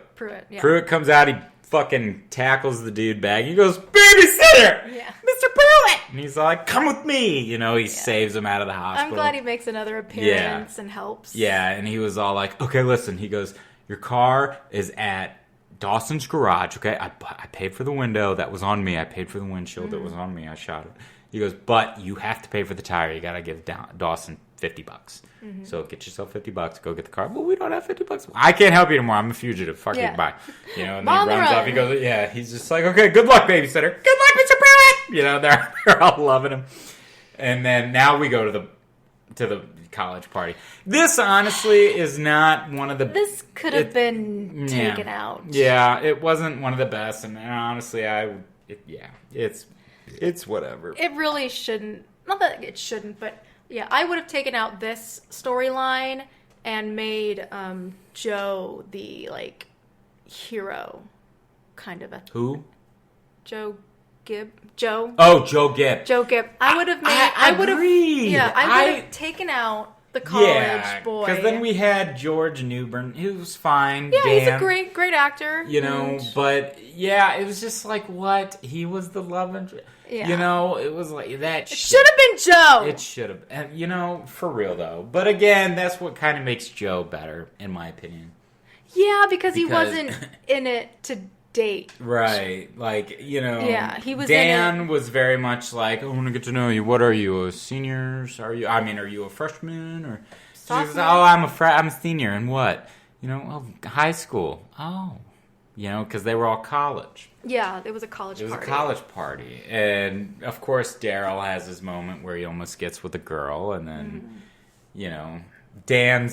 S2: Yeah.
S1: Pruitt comes out, he fucking tackles the dude back. He goes, babysitter!
S2: Yeah.
S1: Mr. Pruitt! And he's like, come with me! You know, he saves him out of the hospital.
S2: I'm glad he makes another appearance and helps.
S1: Yeah, and he was all like, okay, listen. He goes, your car is at Dawson's garage, okay? I paid for the window. That was on me. I paid for the windshield. That was on me. I shot it. He goes, but you have to pay for the tire. You got to give Dawson $50. Mm-hmm. So get yourself $50. Go get the car. Well, we don't have $50. I can't help you anymore. I'm a fugitive. Fuck you. Bye. You know, and then he runs off. He goes, yeah. He's just like, okay, good luck, babysitter. Good luck, Mr. Pruitt. You know, they're all loving him. And then now we go to the college party. This honestly is not one of the.
S2: This could have been taken out.
S1: Yeah, it wasn't one of the best. And honestly, it's whatever.
S2: It really shouldn't. Not that it shouldn't, but yeah, I would have taken out this storyline and made Joe the like hero, kind of a.
S1: Who?
S2: Joe Gipp. Joe.
S1: Oh, Joe Gipp.
S2: Joe Gipp. I would have made.
S1: I would have.
S2: Yeah, I would have taken out the college boy.
S1: Because then we had George Newbern, who was fine.
S2: Yeah,
S1: Dan,
S2: he's a great actor.
S1: You know, but yeah, it was just like, what? He was the love interest.
S2: Yeah.
S1: You know, it was like that.
S2: It should have been Joe.
S1: It should have. And, you know, for real though. But again, that's what kind of makes Joe better, in my opinion.
S2: Yeah, because he wasn't in it to date.
S1: Right. Like,
S2: Yeah, he was
S1: Dan was very much like, I want to get to know you. What are you, a senior? Are you a freshman? Or she goes, I'm a senior. And what? High school. Oh. Because they were all college.
S2: Yeah, it was a college party.
S1: It was a college party. And, of course, Daryl has his moment where he almost gets with a girl. And then, Dan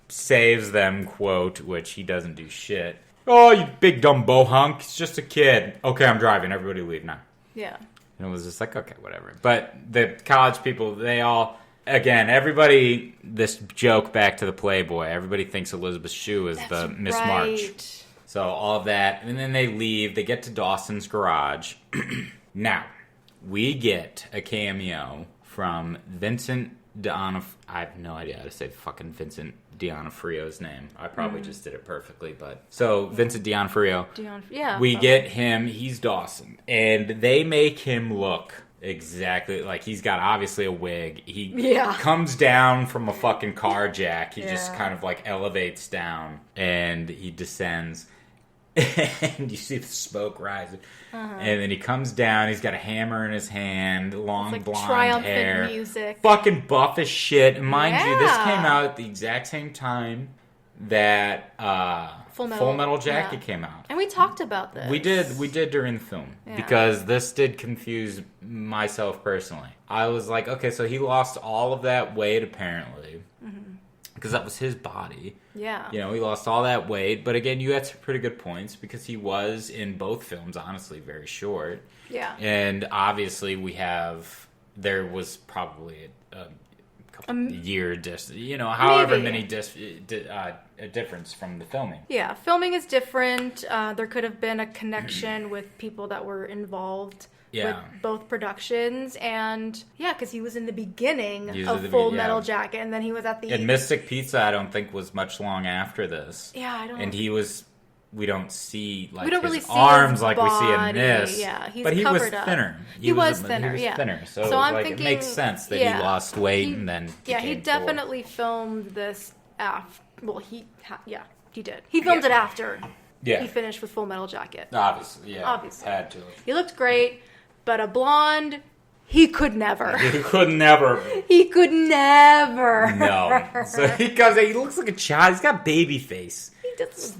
S1: saves them, quote, which he doesn't do shit. Oh, you big dumb bohunk. It's just a kid. Okay, I'm driving. Everybody leave now.
S2: Yeah.
S1: And it was just like, okay, whatever. But the college people, they all... Again, everybody... This joke back to the Playboy. Everybody thinks Elisabeth Sue is the Miss March. So all of that. And then they leave. They get to Dawson's garage. Now, we get a cameo from Vincent D'Onofrio. I have no idea how to say fucking Vincent D'Onofrio's name. I probably just did it perfectly, but... So, Vincent D'Onofrio. We get him. He's Dawson. And they make him look exactly... Like, he's got, obviously, a wig. He comes down from a fucking car jack. He just kind of, like, elevates down. And he descends. And you see the smoke rising. And then he comes down. He's got a hammer in his hand. Long, like blonde
S2: triumphant
S1: hair.
S2: Music.
S1: Fucking buff as shit. And mind you, this came out at the exact same time that Full Metal Jacket came out.
S2: And we talked about this.
S1: We did during the film. Yeah. Because this did confuse myself personally. I was like, okay, so he lost all of that weight apparently. Because that was his body.
S2: Yeah.
S1: He lost all that weight. But again, you had some pretty good points because he was, in both films, honestly, very short.
S2: Yeah.
S1: And obviously there was probably a couple year however many difference from the filming.
S2: Yeah, filming is different. There could have been a connection with people that were involved with both productions, and because he was in the beginning of Full Metal Jacket, and then he was at the...
S1: And Mystic Pizza, I don't think, was much long after this.
S2: Yeah, I don't...
S1: And he was... We don't see
S2: we don't really
S1: his
S2: see
S1: arms
S2: his
S1: like
S2: body.
S1: we see in this.
S2: Yeah, he's
S1: but he
S2: covered
S1: was
S2: up.
S1: thinner.
S2: He was thinner.
S1: So
S2: I'm
S1: like,
S2: thinking,
S1: it makes sense that he lost weight and then
S2: he definitely filmed this after. Well, he did. He filmed it after he finished with Full Metal Jacket.
S1: Obviously. Had to.
S2: He looked great, but a blonde, he could never.
S1: He could never.
S2: He could never.
S1: No. So he looks like a child. He's got baby face.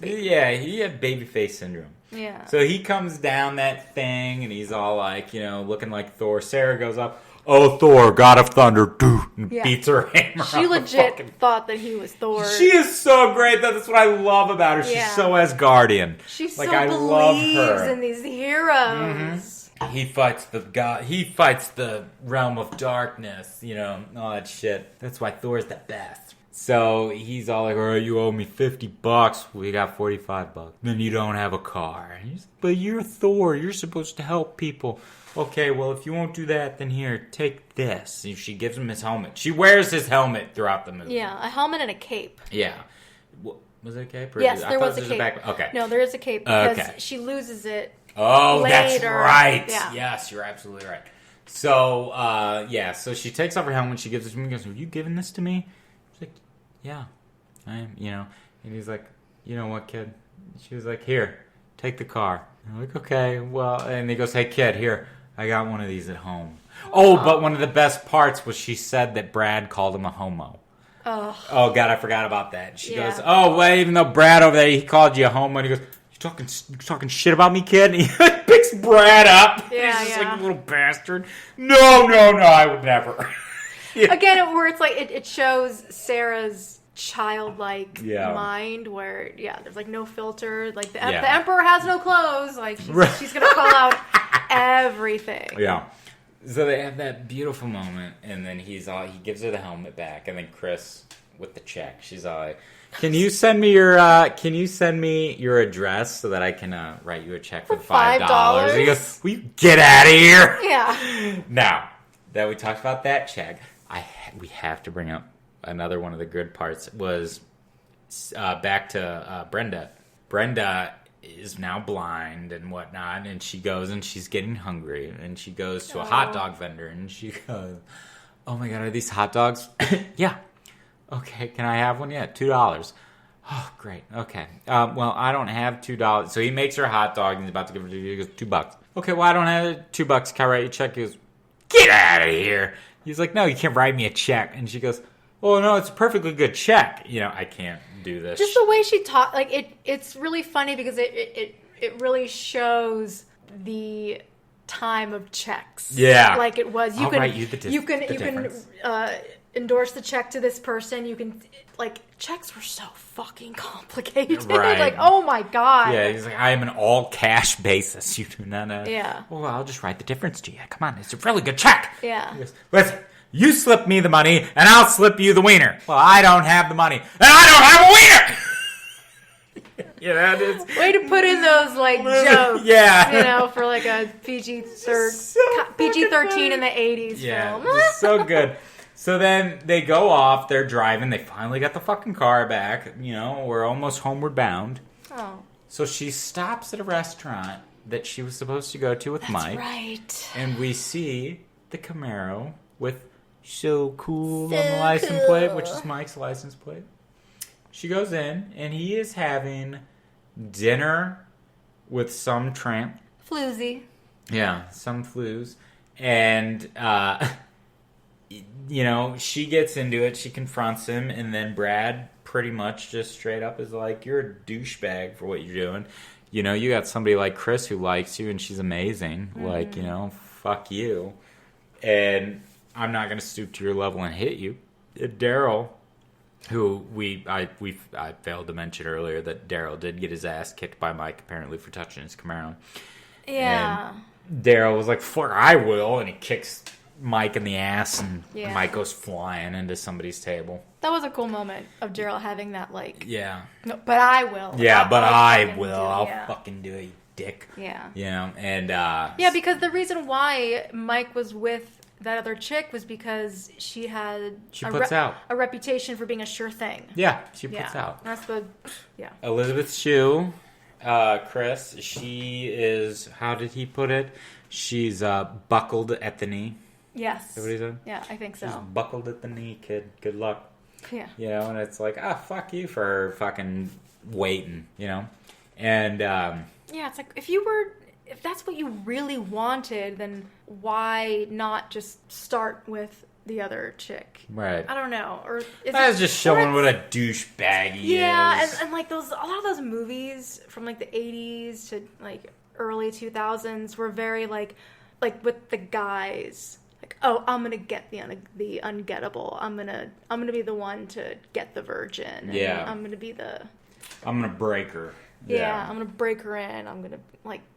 S1: Yeah, he had baby face syndrome.
S2: Yeah.
S1: So he comes down that thing, and he's all like, looking like Thor. Sarah goes up, oh, Thor, God of Thunder, and beats her hammer.
S2: She legit thought that he was Thor.
S1: She is so great. That's what I love about her. She's so Asgardian.
S2: She
S1: like,
S2: so
S1: I
S2: believes
S1: love her.
S2: in these heroes.
S1: He fights the god. He fights the realm of darkness. All that shit. That's why Thor's the best. So he's all like, all right, you owe me $50. We got $45. Then you don't have a car. But you're Thor. You're supposed to help people. Okay, well, if you won't do that, then here, take this. And she gives him his helmet. She wears his helmet throughout the movie.
S2: Yeah, a helmet and a cape.
S1: Yeah. Was it a cape?
S2: Yes, there was a cape.
S1: Okay.
S2: No, there is a cape because she loses it.
S1: Oh,
S2: later.
S1: That's right.
S2: Yeah.
S1: Yes, you're absolutely right. So, so she takes off her helmet. She gives it to me. He goes, are you giving this to me? She's like, yeah, I am, And he's like, you know what, kid? She was like, here, take the car. And I'm like, okay, well, and he goes, hey, kid, here, I got one of these at home. Oh, but one of the best parts was she said that Brad called him a homo. Oh, God, I forgot about that. She goes, oh, well, even though Brad over there, he called you a homo, and he goes, you talking shit about me, kid? And he picks Brad up.
S2: Yeah,
S1: he's just like, you little bastard. No, I would never.
S2: Again, where it's like, it shows Sarah's childlike mind where, there's like no filter. Like the emperor has no clothes. Like she's going to call out everything.
S1: Yeah. So they have that beautiful moment, and then he gives her the helmet back, and then Chris with the check. She's all like, Can you send me your address so that I can write you a check for $5? He goes, will you get out of here?
S2: Yeah.
S1: Now that we talked about that check, we have to bring up another one of the good parts was back to Brenda. Brenda is now blind and whatnot, and she goes and she's getting hungry, and she goes to a hot dog vendor, and she goes, oh my God, are these hot dogs? Yeah. Okay, can I have one? Yeah, $2. Oh, great. Okay. Well, I don't have $2. So he makes her a hot dog and he's about to give her he goes, $2. Okay, well, I don't have $2. Can I write you a check? He goes, get out of here. He's like, no, you can't write me a check. And she goes, oh, no, it's a perfectly good check. I can't do this.
S2: Just the way she talked, it's really funny because it really shows the time of checks.
S1: Yeah.
S2: Like it was.
S1: I'll write you the
S2: difference. Endorse the check to this person. You can, checks were so fucking complicated.
S1: Right.
S2: Like, oh my God.
S1: Yeah, he's like, I am an all cash basis. You do not know.
S2: Yeah.
S1: Well, I'll just write the difference to you. Come on, it's a really good check.
S2: Yeah.
S1: He goes, listen, you slip me the money and I'll slip you the wiener. Well, I don't have the money and I don't have a wiener. It's...
S2: Way to put in those jokes.
S1: Yeah.
S2: For a PG-13 in the 80s film.
S1: It's so good. So then they go off, they're driving, they finally got the fucking car back, we're almost homeward bound.
S2: Oh.
S1: So she stops at a restaurant that she was supposed to go to with Mike.
S2: Right.
S1: And we see the Camaro with so cool on the license plate, which is Mike's license plate. She goes in, and he is having dinner with some tramp.
S2: Floozy.
S1: Yeah, some flues. And, she gets into it. She confronts him. And then Brad pretty much just straight up is like, you're a douchebag for what you're doing. You got somebody like Chris who likes you, and she's amazing. Fuck you. And I'm not going to stoop to your level and hit you. Daryl... Who I failed to mention earlier that Daryl did get his ass kicked by Mike apparently for touching his Camaro.
S2: Yeah.
S1: And Daryl was like, "Fuck, I will," and he kicks Mike in the ass, and
S2: Yeah.
S1: Mike goes flying into somebody's table.
S2: That was a cool moment of Daryl having that
S1: Yeah.
S2: No, but I will.
S1: Yeah, but I
S2: fucking
S1: will.
S2: do it,
S1: I'll
S2: yeah.
S1: fucking do it, you dick.
S2: Yeah.
S1: And
S2: Yeah, because the reason why Mike was with that other chick was because she had a reputation for being a sure thing.
S1: Yeah, she puts out.
S2: That's
S1: Elisabeth Sue, Chris, she is, how did he put it? She's buckled at the knee.
S2: Yes.
S1: Is that what he said?
S2: Yeah, I think so.
S1: She's buckled at the knee, kid. Good luck.
S2: Yeah.
S1: And it's like, fuck you for fucking waiting, And,
S2: yeah, it's like, if that's what you really wanted, then why not just start with the other chick?
S1: Right.
S2: I don't know. Or
S1: that's just showing what a douchebag he is.
S2: Yeah, and a lot of those movies from the 80s to early 2000s were very with the guys. Oh, I'm gonna get the ungettable. I'm gonna be the one to get the virgin. And I'm gonna
S1: break her.
S2: Yeah, I'm gonna break her in. I'm gonna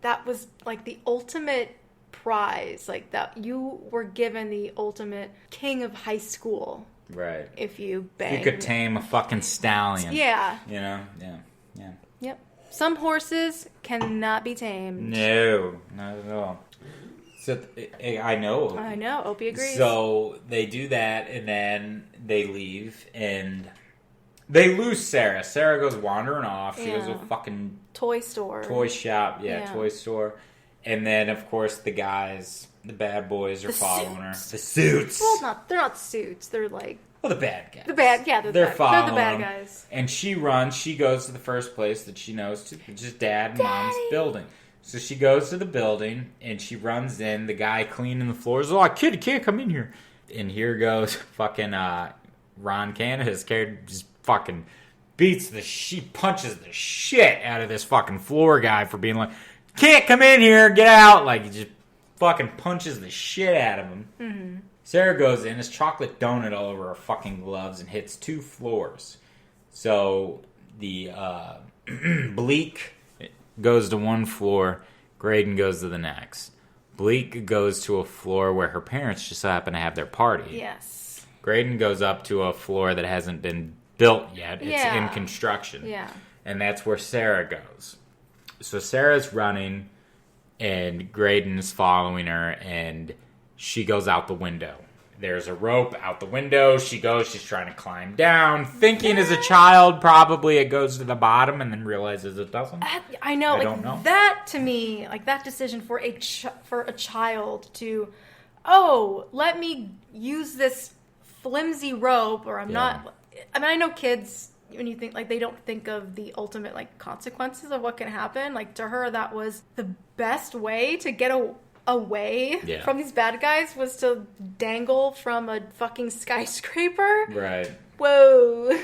S2: that was the ultimate prize. That you were given the ultimate king of high school.
S1: Right.
S2: If you banged.
S1: You could tame a fucking stallion.
S2: Yeah.
S1: Yeah.
S2: Yep. Some horses cannot be tamed.
S1: No, not at all. So I know.
S2: Opie agrees.
S1: So they do that, and then they leave, and they lose Sarah. Sarah goes wandering off. She goes to a fucking
S2: toy store.
S1: Toy shop. Yeah, toy store. And then, of course, the guys, the bad boys are following her. The suits.
S2: Well, they're not suits. They're
S1: the bad guys.
S2: They're
S1: following
S2: the bad
S1: them.
S2: guys.
S1: And she runs. She goes to the first place that she knows, which is Dad and Mom's building. So she goes to the building, and she runs in. The guy cleaning the floors is like, kid, you can't come in here. And here goes fucking Ron Canada's character just fucking she punches the shit out of this fucking floor guy for being like, can't come in here, get out. He just fucking punches the shit out of him. Mm-hmm. Sarah goes in, there's chocolate donut all over her fucking gloves and hits 2 floors. So the Bleak goes to one floor, Graydon goes to the next. Bleak goes to a floor where her parents just happen to have their party.
S2: Yes.
S1: Graydon goes up to a floor that hasn't been built yet. It's in construction.
S2: Yeah.
S1: And that's where Sarah goes. So Sarah's running, and Graydon is following her, and she goes out the window. There's a rope out the window. She goes. She's trying to climb down, thinking as a child probably it goes to the bottom, and then realizes it doesn't.
S2: I know.
S1: I don't know.
S2: That to me, that decision for a child to, let me use this flimsy rope, or I'm not. I mean, I know kids when you think, like, they don't think of the ultimate, like, consequences of what can happen. Like, to her, that was the best way to get away from these bad guys, was to dangle from a fucking skyscraper.
S1: Right.
S2: Whoa.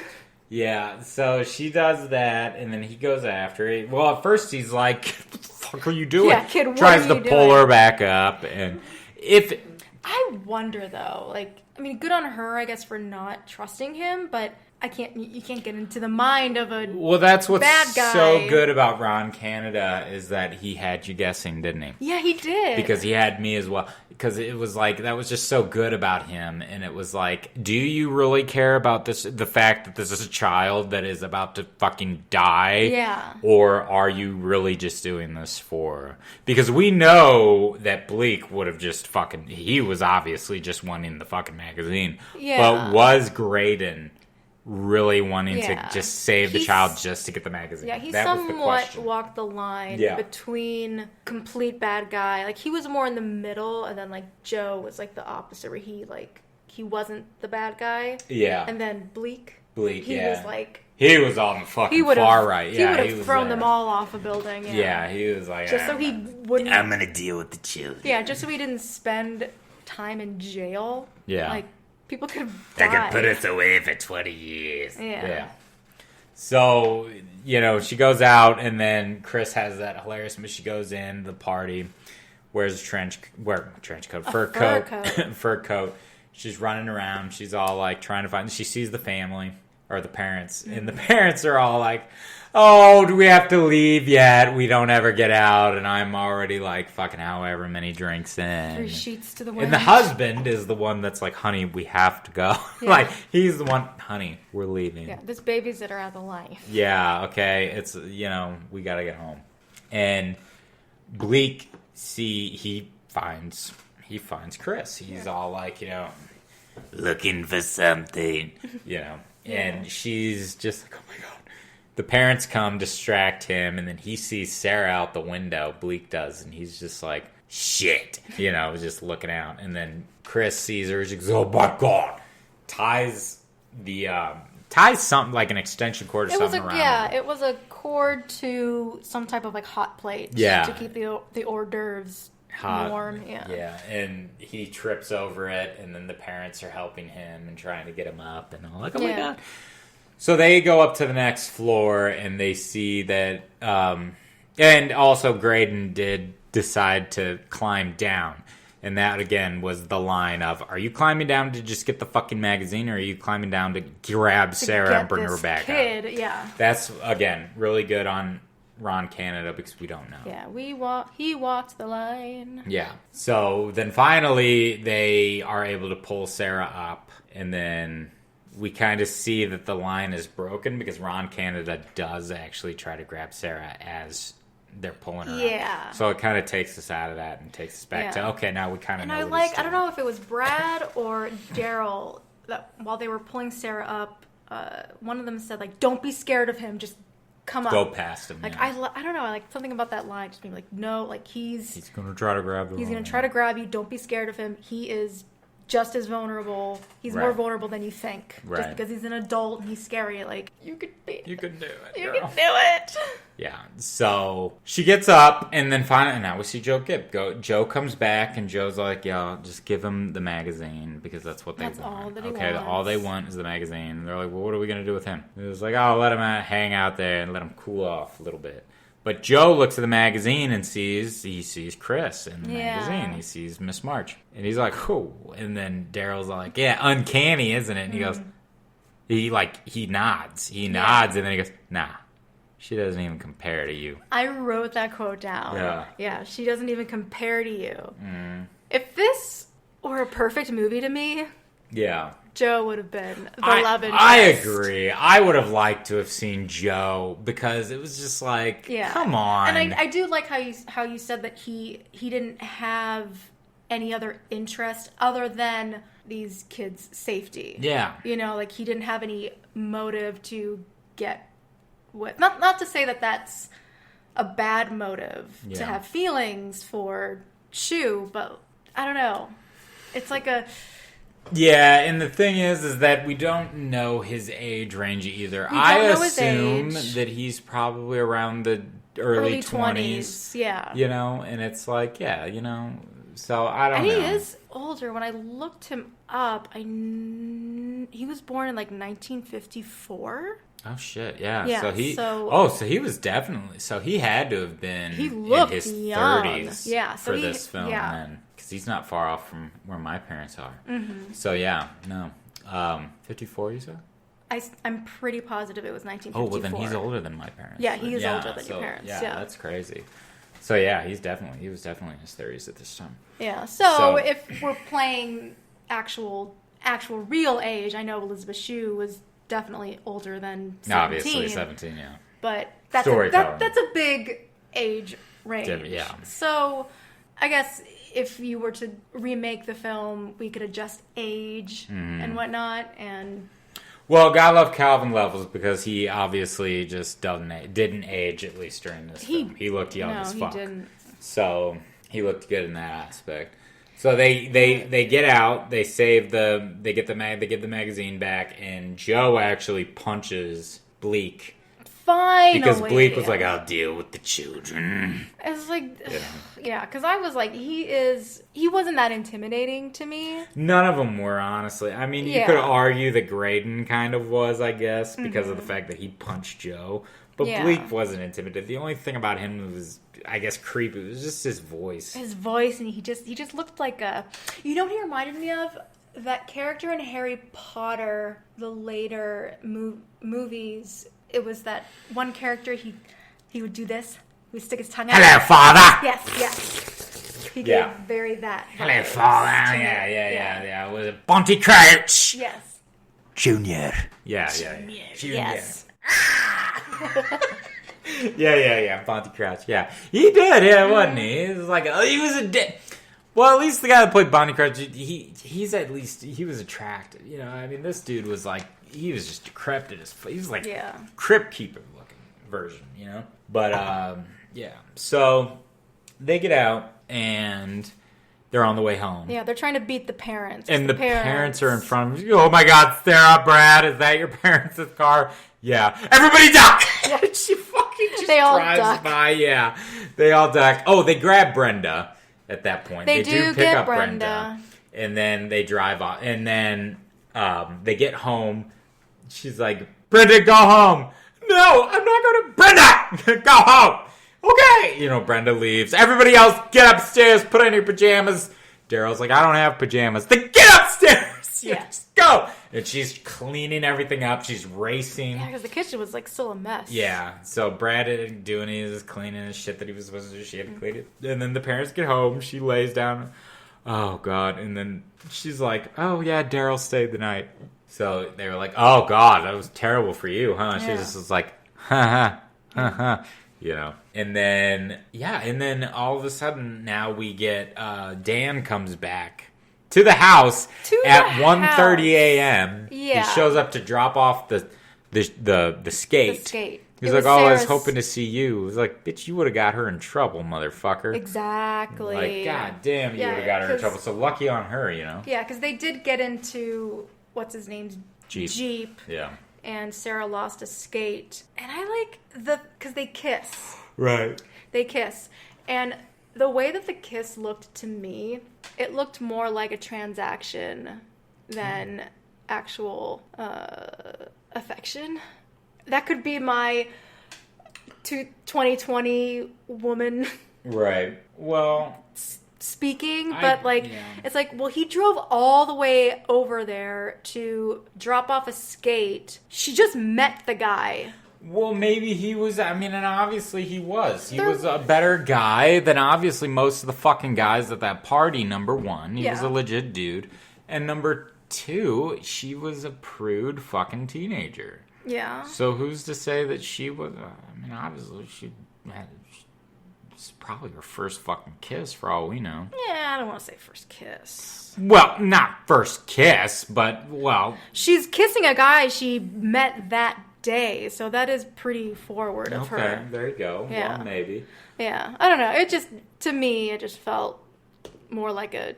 S1: Yeah, so she does that, and then he goes after it. Well, at first he's like, what the fuck are you doing?
S2: Yeah, kid, what
S1: Tries
S2: are you
S1: to pull
S2: doing?
S1: her back up, and if...
S2: I wonder, though, like, I mean, good on her, I guess, for not trusting him, but you can't get into the mind of a
S1: Well, that's what's
S2: bad guy.
S1: so good about Ron Canada, is that he had you guessing, didn't he?
S2: Yeah, he did.
S1: Because he had me as well. Because it was like, that was just so good about him. And it was like, do you really care about this, the fact that this is a child that is about to fucking die?
S2: Yeah.
S1: Or are you really just doing this for... Because we know that Bleak would have just fucking... He was obviously just wanting the fucking magazine.
S2: Yeah.
S1: But was Graydon really wanting
S2: Yeah.
S1: to just save the child just to get the magazine?
S2: Yeah, he
S1: That was the
S2: somewhat
S1: question.
S2: walked the line
S1: Yeah.
S2: between complete bad guy. Like, he was more in the middle, and then, like, Joe was, like, the opposite, where he wasn't the bad guy.
S1: Yeah.
S2: And then Bleak,
S1: Bleak,
S2: he was, like...
S1: He was on the fucking far right.
S2: He
S1: Yeah,
S2: would
S1: he
S2: have
S1: was
S2: thrown
S1: there.
S2: them all off a building.
S1: Yeah, he was like...
S2: Just so he wouldn't...
S1: I'm gonna deal with the children.
S2: Yeah, just so he didn't spend time in jail.
S1: Yeah.
S2: Like, people could
S1: They
S2: die.
S1: could put us away for 20 years.
S2: Yeah.
S1: So, she goes out, and then Chris has that hilarious, but she goes in the party, wears fur coat. Fur coat. She's running around. She's all, like, trying to find... She sees the family, or the parents, and the parents are all like, oh, do we have to leave yet? We don't ever get out, and I'm already, like, fucking however many drinks in.
S2: 3 sheets to the wind.
S1: And the husband is the one that's like, honey, we have to go.
S2: Yeah.
S1: Like, he's the one, honey, we're leaving.
S2: Yeah, this babysitter out of life.
S1: Yeah, okay, it's, we gotta get home. And Bleak, he finds Chris. He's all like, looking for something, and she's just like, oh my God. The parents come, distract him, and then he sees Sarah out the window. Bleak does, and he's just like, shit, just looking out. And then Chris sees her, she goes, oh my God, ties something like an extension cord or something around.
S2: Yeah, it was a cord to some type of, like, hot plate.
S1: Yeah.
S2: To keep the hors d'oeuvres
S1: Hot.
S2: warm. Yeah,
S1: and he trips over it, and then the parents are helping him and trying to get him up, and all like, oh my God. So they go up to the next floor, and they see that, and also Graydon did decide to climb down. And that, again, was the line of, are you climbing down to just get the fucking magazine, or are you climbing down to grab Sarah and bring her back up?
S2: Yeah.
S1: That's, again, really good on Ron Canada, because we don't know.
S2: Yeah, he walked the line.
S1: Yeah. So then finally, they are able to pull Sarah up, and then... we kind of see that the line is broken because Ron Canada does actually try to grab Sarah as they're pulling her up. So it kind of takes us out of that and takes us back to, okay, now we kind of know what he's doing.
S2: I don't know if it was Brad or Daryl that while they were pulling Sarah up, one of them said, like, don't be scared of him, just come up.
S1: Go past him.
S2: Like, I don't know, like, something about that line just being like, no, like, he's
S1: going to try to grab you.
S2: He's going to try to grab you, don't be scared of him. He is just as vulnerable. He's more vulnerable than you think.
S1: Right.
S2: Just because he's an adult and he's scary. Like, you could do it.
S1: You can do
S2: it.
S1: Yeah. So she gets up, and then finally, now we see Joe Gipp. Joe comes back, and Joe's like, "Yo, just give him the magazine because that's what they want.
S2: All that he
S1: okay,
S2: wants.
S1: all they want is the magazine." And they're like, "Well, what are we gonna do with him?" It was like, "Oh, let him hang out there and let him cool off a little bit." But Joe looks at the magazine and sees Chris in the magazine. He sees Miss March. And he's like, "Who?" And then Daryl's like, "Yeah, uncanny, isn't it?" And he goes, he nods. He nods, and then he goes, "Nah, she doesn't even compare to you."
S2: I wrote that quote down. Yeah, she doesn't even compare to you. If this were a perfect movie to me, Joe would have been the love interest.
S1: I agree. I would have liked to have seen Joe because it was just like, come on.
S2: And I do like how you said that he didn't have any other interest other than these kids' safety.
S1: Yeah.
S2: Like he didn't have any motive to get what. Not to say that that's a bad motive to have feelings for Shu, but I don't know. It's like
S1: Yeah, and the thing is that we don't know his age range either. I assume that he's probably around the early 20s.
S2: Yeah.
S1: You know, and it's like, yeah, you know, so I don't know.
S2: And he is older. When I looked him up, he was born in like 1954.
S1: Oh shit! Yeah.
S2: Yeah.
S1: So he was definitely. So he had to have been in his
S2: young.
S1: 30s.
S2: Yeah.
S1: For this film, then, because he's not far off from where my parents are. Mm-hmm. So yeah, no, 54. You said?
S2: I'm pretty positive it was 1954.
S1: Oh well, then he's older than my parents.
S2: Yeah, he's older than your parents.
S1: Yeah,
S2: yeah,
S1: that's crazy. So yeah, he was definitely in his 30s at this time.
S2: Yeah. So if we're playing actual real age, I know Elisabeth Sue was definitely older than 17.
S1: Obviously 17, yeah.
S2: But that's a big age range.
S1: Yeah.
S2: So I guess if you were to remake the film, we could adjust age and whatnot. And
S1: well, God love Calvin Levels because he obviously just didn't age, at least during this film. He looked young as fuck.
S2: He didn't.
S1: So he looked good in that aspect. So they get out, they get the magazine back, and Joe actually punches Bleak.
S2: Finally.
S1: Because Bleak was like, I'll deal with the children.
S2: It's like, yeah, because I was like, he wasn't that intimidating to me.
S1: None of them were, honestly. I mean, you could argue that Graydon kind of was, I guess, because of the fact that he punched Joe. But Bleak wasn't intimidated. The only thing about him was, I guess, creepy. It was just his voice.
S2: His voice, and he just looked like a... You know what he reminded me of? That character in Harry Potter, the later movies. It was that one character, he would do this. He would stick his tongue out.
S1: Hello, Father!
S2: Yes. He gave very that.
S1: Hello, Father! Yeah. Was it Bonty Crouch?
S2: Yes.
S1: Junior. Yeah.
S2: Junior. Yes.
S1: Yeah, Bonty Crouch. Yeah, he did. Wasn't he? He was like, he was a well, at least the guy that played Bonty Crouch, he was attractive. You know, I mean, this dude was like, he was just decrepit as fuck. He was like Crypt Keeper looking version, you know. But yeah, so they get out and they're on the way home.
S2: Yeah, they're trying to beat the parents.
S1: And the parents are in front of you. Oh my God, Sarah, Brad, is that your parents' car? Yeah. Everybody duck!
S2: Yeah.
S1: She fucking just
S2: drives
S1: duck. By. Yeah. They all duck. Oh, they grab Brenda at that point.
S2: They do
S1: pick
S2: get
S1: up Brenda. And then they drive off. And then they get home. She's like, Brenda, go home. No, I'm not going to. Brenda, go home. Okay. You know, Brenda leaves. Everybody else, get upstairs. Put on your pajamas. Daryl's like, I don't have pajamas. Then get upstairs.
S2: Yeah.
S1: Just go. And she's cleaning everything up. She's racing.
S2: Yeah, because the kitchen was like still a mess.
S1: Yeah. So Brad didn't do any of this cleaning and shit that he was supposed to do. She had to clean it. And then the parents get home. She lays down. Oh, God. And then she's like, oh, yeah, Daryl stayed the night. So they were like, oh, God, that was terrible for you, huh? She just was like, ha. You know, and then all of a sudden now we get Dan comes back to the house at 1:30 a.m.
S2: Yeah,
S1: he shows up to drop off the skate.
S2: The skate.
S1: He's like, I was hoping to see you. It was like, bitch, you would have got her in trouble, motherfucker.
S2: Exactly.
S1: Like, God damn, you would have got her in trouble. So lucky on her, you know.
S2: Yeah, because they did get into what's his name's Jeep.
S1: Yeah.
S2: And Sarah lost a skate. And I like because they kiss.
S1: Right.
S2: They kiss. And the way that the kiss looked to me, it looked more like a transaction than actual affection. That could be my 2020 woman.
S1: Right. Well,
S2: speaking, but it's like, well, he drove all the way over there to drop off a skate. She just met the guy.
S1: Well, maybe he was, I mean, and obviously he was. He was a better guy than obviously most of the fucking guys at that party, number one. He was a legit dude. And number two, she was a prude fucking teenager.
S2: Yeah.
S1: So who's to say that she was, I mean, obviously it's probably her first fucking kiss for all we know.
S2: Yeah, I don't want to say first kiss.
S1: Well, not first kiss, but, well.
S2: She's kissing a guy she met that day, so that is pretty forward of her.
S1: Okay, there you go.
S2: Yeah.
S1: Well, maybe.
S2: Yeah, I don't know. It just, to me, it just felt more like a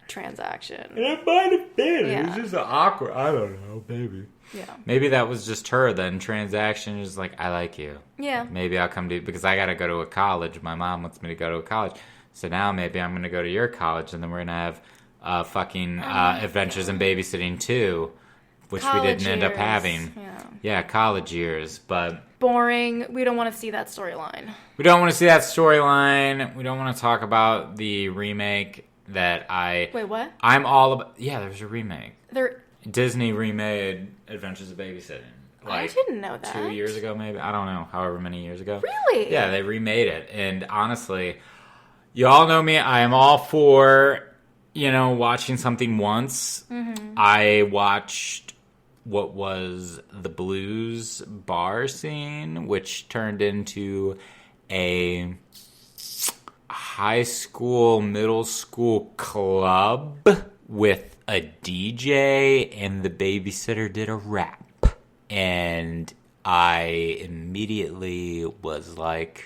S2: transaction.
S1: It might have been.
S2: Yeah.
S1: It was just awkward. I don't know, maybe.
S2: Yeah.
S1: Maybe that was just her then. Transaction is like, I like you.
S2: Yeah.
S1: Maybe I'll come to you because I got to go to a college. My mom wants me to go to a college. So now maybe I'm going to go to your college and then we're going to have fucking Adventures in Babysitting 2, which
S2: College
S1: we didn't end up
S2: years.
S1: having. Yeah, college years. But
S2: Boring. We don't want to see that storyline.
S1: we don't want to see that storyline. We don't want to talk about the remake that
S2: Wait, what?
S1: I'm all about. Yeah, there's a remake.
S2: There.
S1: Disney remade Adventures of Babysitting.
S2: I didn't know that.
S1: 2 years ago, maybe. I don't know. However many years ago.
S2: Really?
S1: Yeah, they remade it. And honestly, you all know me. I am all for, watching something once.
S2: Mm-hmm.
S1: I watched what was the blues bar scene, which turned into a high school, middle school club with a DJ, and the babysitter did a rap. And I immediately was like,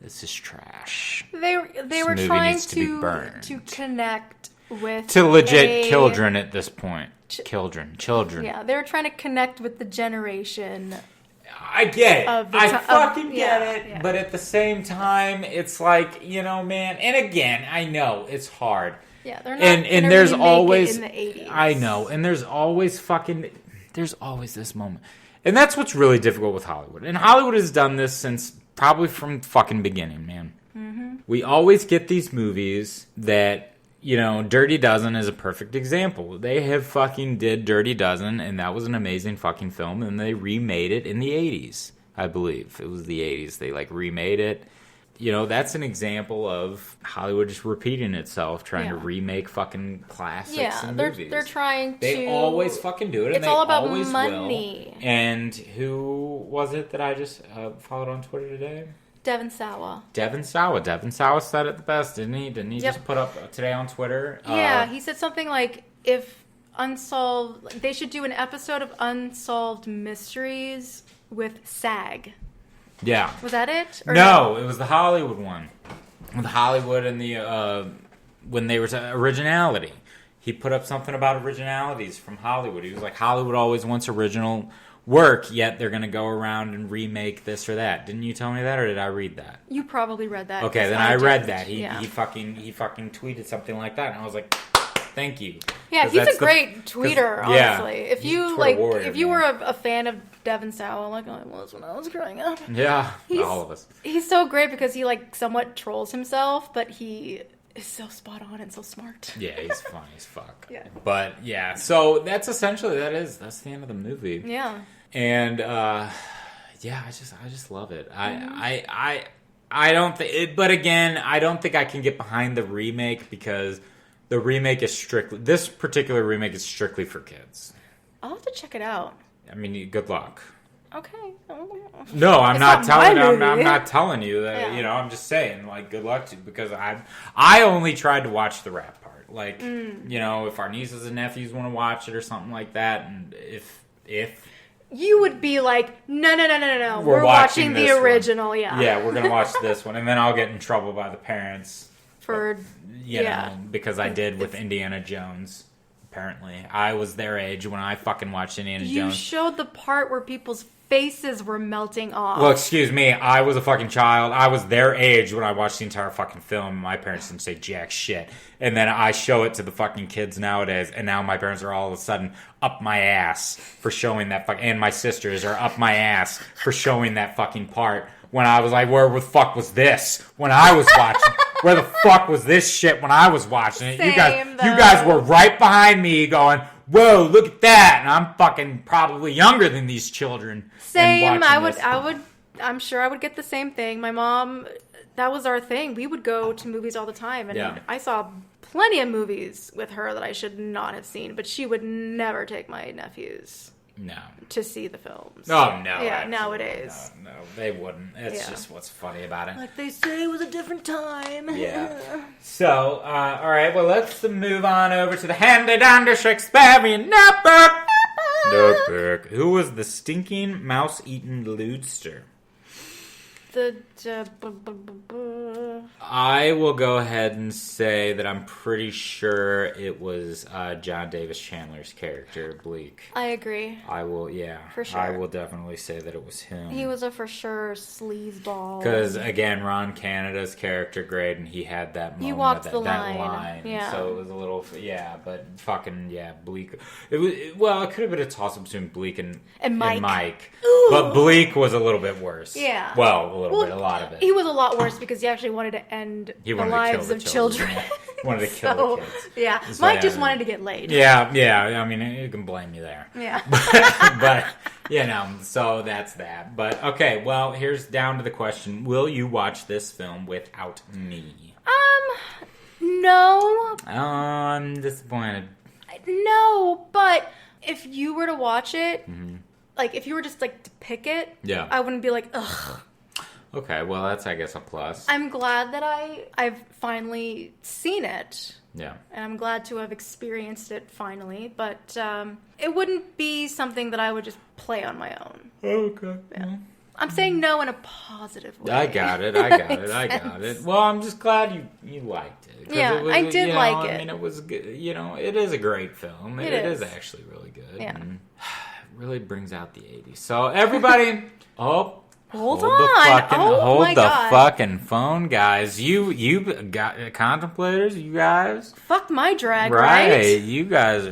S1: this is trash.
S2: They
S1: This
S2: were
S1: movie
S2: trying
S1: needs to be burned.
S2: to connect with
S1: To legit children at this point. Children.
S2: Yeah, they were trying to connect with the generation.
S1: I get it. I fucking get
S2: yeah,
S1: it.
S2: yeah.
S1: But at the same time, it's like, man. And again, I know it's hard.
S2: Yeah, they're not.
S1: And there's always
S2: in the 80s.
S1: I know, and there's always this moment. And that's what's really difficult with Hollywood. And Hollywood has done this since probably from fucking beginning, man. Mm-hmm. We always get these movies that, Dirty Dozen is a perfect example. They have fucking did Dirty Dozen, and that was an amazing fucking film, and they remade it in the 80s, I believe. It was the 80s. They, remade it. That's an example of Hollywood just repeating itself, trying to remake fucking classics and movies.
S2: They're trying to.
S1: They always fucking do it.
S2: It's all about money.
S1: Will. And who was it that I just followed on Twitter today?
S2: Devin Sawa.
S1: Devin Sawa said it the best, didn't he? Didn't he just put up today on Twitter?
S2: Yeah, he said something like, if they should do an episode of Unsolved Mysteries with SAG.
S1: Yeah.
S2: Was that it? Or
S1: no, it was the Hollywood one. With Hollywood and the when they were originality. He put up something about originalities from Hollywood. He was like, Hollywood always wants original work, yet they're going to go around and remake this or that. Didn't you tell me that, or did I read that?
S2: You probably read that.
S1: Okay, then I read that. He fucking tweeted something like that, and I I was like, thank you.
S2: Yeah, he's a great tweeter, honestly.
S1: Yeah,
S2: if you were a fan of Devin Sawa, like I was when I was growing up.
S1: Yeah, all of us.
S2: He's so great because he somewhat trolls himself, but he is so spot on and so smart.
S1: Yeah, he's funny as fuck.
S2: Yeah.
S1: But yeah, so that's essentially that's the end of the movie.
S2: Yeah.
S1: And I just love it. I don't think, but again, I don't think I can get behind the remake because the remake is this particular remake is strictly for kids.
S2: I'll have to check it out.
S1: I mean, good luck.
S2: Okay.
S1: No, I'm not telling. I'm
S2: movie.
S1: not telling you that.
S2: Yeah.
S1: I'm just saying, good luck to you, because I only tried to watch the rap part. If our nieces and nephews want to watch it or something like that, and if
S2: you would be like, no, we're watching the original.
S1: One.
S2: Yeah.
S1: Yeah, we're gonna watch this one, and then I'll get in trouble by the parents
S2: for
S1: because I did with Indiana Jones. Apparently, I was their age when I fucking watched Indiana Jones.
S2: You showed the part where people's faces were melting off.
S1: Well, excuse me, I was a fucking child. I was their age when I watched the entire fucking film. My parents didn't say jack shit. And then I show it to the fucking kids nowadays, and now my parents are all of a sudden up my ass for showing that and my sisters are up my ass for showing that fucking part. When I was like, where the fuck was this when I was watching? Where the fuck was this shit when I was watching it? You guys were right behind me going, whoa, look at that. And I'm fucking probably younger than these children.
S2: Same. I'm sure I would get the same thing. My mom, that was our thing. We would go to movies all the time. And I saw plenty of movies with her that I should not have seen. But she would never take my nephews.
S1: No.
S2: To see the films.
S1: Oh, no.
S2: Yeah, nowadays.
S1: No, they wouldn't. It's just what's funny about it.
S2: Like they say, it was a different time.
S1: Yeah. So, all right, well, let's move on over to the handy-dandy Shakespearean notebook. Notebook. Who was the stinking, mouse-eating lewdster? I will go ahead and say that I'm pretty sure it was John Davis Chandler's character, Bleak.
S2: I agree.
S1: I will, yeah.
S2: For sure.
S1: I will definitely say that it was him.
S2: He was a for sure sleazeball.
S1: Because, again, Ron Canada's character, great, and he had that moment.
S2: He walked
S1: that
S2: the
S1: line.
S2: line. Yeah.
S1: So it was a little, but fucking, Bleak. It could have been a toss-up between Bleak and Mike. But Bleak was a little bit worse.
S2: Yeah.
S1: Well, a lot of it.
S2: He was a lot worse because he actually wanted to end the lives of children.
S1: He wanted to kill the kids.
S2: Yeah.
S1: So,
S2: Mike just wanted to get laid.
S1: Yeah. I mean, you can blame me there.
S2: Yeah.
S1: but, so that's that. But, okay, well, here's down to the question. Will you watch this film without me?
S2: No.
S1: I'm disappointed.
S2: No, but if you were to watch it, like, if you were just, like, to pick it, I wouldn't be like, ugh.
S1: Okay, well, that's, I guess, a plus.
S2: I'm glad that I've finally seen it.
S1: Yeah.
S2: And I'm glad to have experienced it finally, but it wouldn't be something that I would just play on my own.
S1: Okay.
S2: Yeah. I'm saying no in a positive way.
S1: I got it. Well, I'm just glad you liked it.
S2: Yeah, I did like it.
S1: I mean, it was good. It is a great film. It is actually really good.
S2: Yeah.
S1: And it really brings out the 80s. So, everybody,
S2: Hold on.
S1: Hold the
S2: God.
S1: fucking phone, guys. You got contemplators, you guys.
S2: Fuck my drag, right?
S1: You guys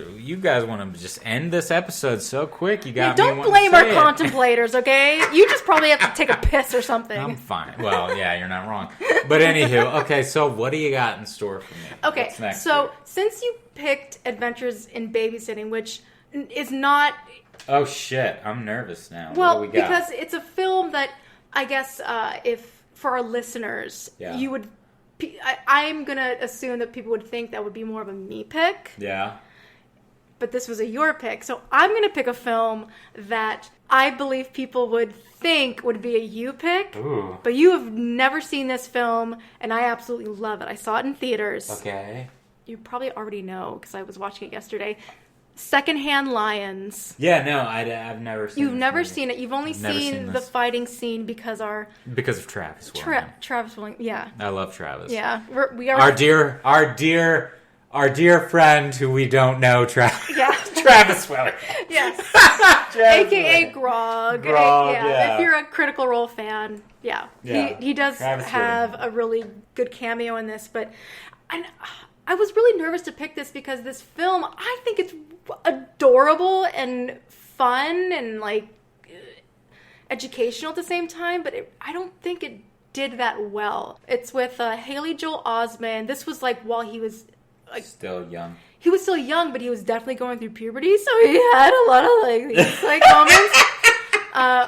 S1: want to just end this episode so quick. You got me.
S2: Don't blame our contemplators, okay? You just probably have to take a piss or something.
S1: I'm fine. Well, yeah, you're not wrong. But anywho, okay. So what do you got in store for me?
S2: Okay,
S1: What's next
S2: so
S1: week?
S2: since you picked Adventures in Babysitting, which is not.
S1: Oh shit! I'm nervous now.
S2: Well,
S1: what do we got?
S2: because it's a film that I guess if for our listeners, you would. I'm gonna assume that people would think that would be more of a me pick.
S1: Yeah.
S2: But this was a your pick, so I'm gonna pick a film that I believe people would think would be a you pick.
S1: Ooh.
S2: But you have never seen this film, and I absolutely love it. I saw it in theaters.
S1: Okay.
S2: You probably already know because I was watching it yesterday. Secondhand Lions.
S1: Yeah, no, I've never seen.
S2: You've never seen it. You've only seen the fighting scene because of Travis Willing. Yeah,
S1: I love Travis.
S2: Yeah, we are
S1: our dear friend who we don't know, Travis.
S2: Yeah,
S1: Travis Willing.
S2: Yes, AKA Grog. Yeah, if you're a Critical Role fan, he does
S1: Travis
S2: have a really good cameo in this. But I was really nervous to pick this because this film, I think it's adorable and fun and like educational at the same time, but I don't think it did that well. It's with Haley Joel Osment. This was like while he was like
S1: still young.
S2: He was still young, but he was definitely going through puberty, so he had a lot of like these like moments.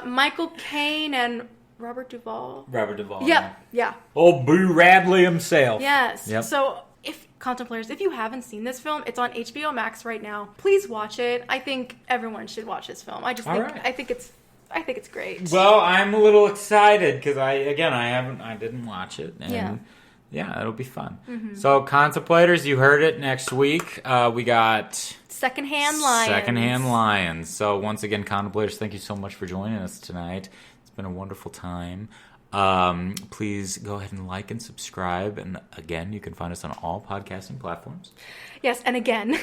S2: Michael Caine and Robert Duvall.
S1: Yep.
S2: Yeah.
S1: Old Boo Radley himself.
S2: Yes.
S1: Yep.
S2: So Contemplators, if you haven't seen this film, it's on HBO Max right now. Please watch it. I think everyone should watch this film. I think it's great.
S1: Well, I'm a little excited because I didn't watch it. And yeah, it'll be fun. Mm-hmm. So Contemplators, you heard it. Next week we got
S2: Secondhand
S1: Lions. So once again, Contemplators, thank you so much for joining us tonight. It's been a wonderful time. Please go ahead and like and subscribe. And again, you can find us on all podcasting platforms.
S2: Yes, and again,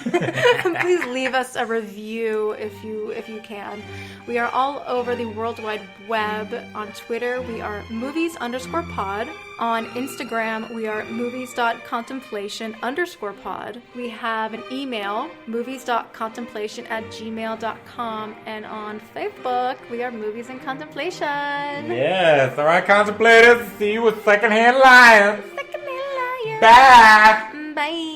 S2: please leave us a review if you can. We are all over the World Wide Web. On Twitter, we are movies_pod. On Instagram, we are movies.contemplation_pod. We have an email, movies.contemplation@gmail.com. And on Facebook, we are Movies and Contemplation.
S1: Yes, all right, Contemplators. See you with Secondhand Lions.
S2: Secondhand Lions.
S1: Bye.
S2: Bye.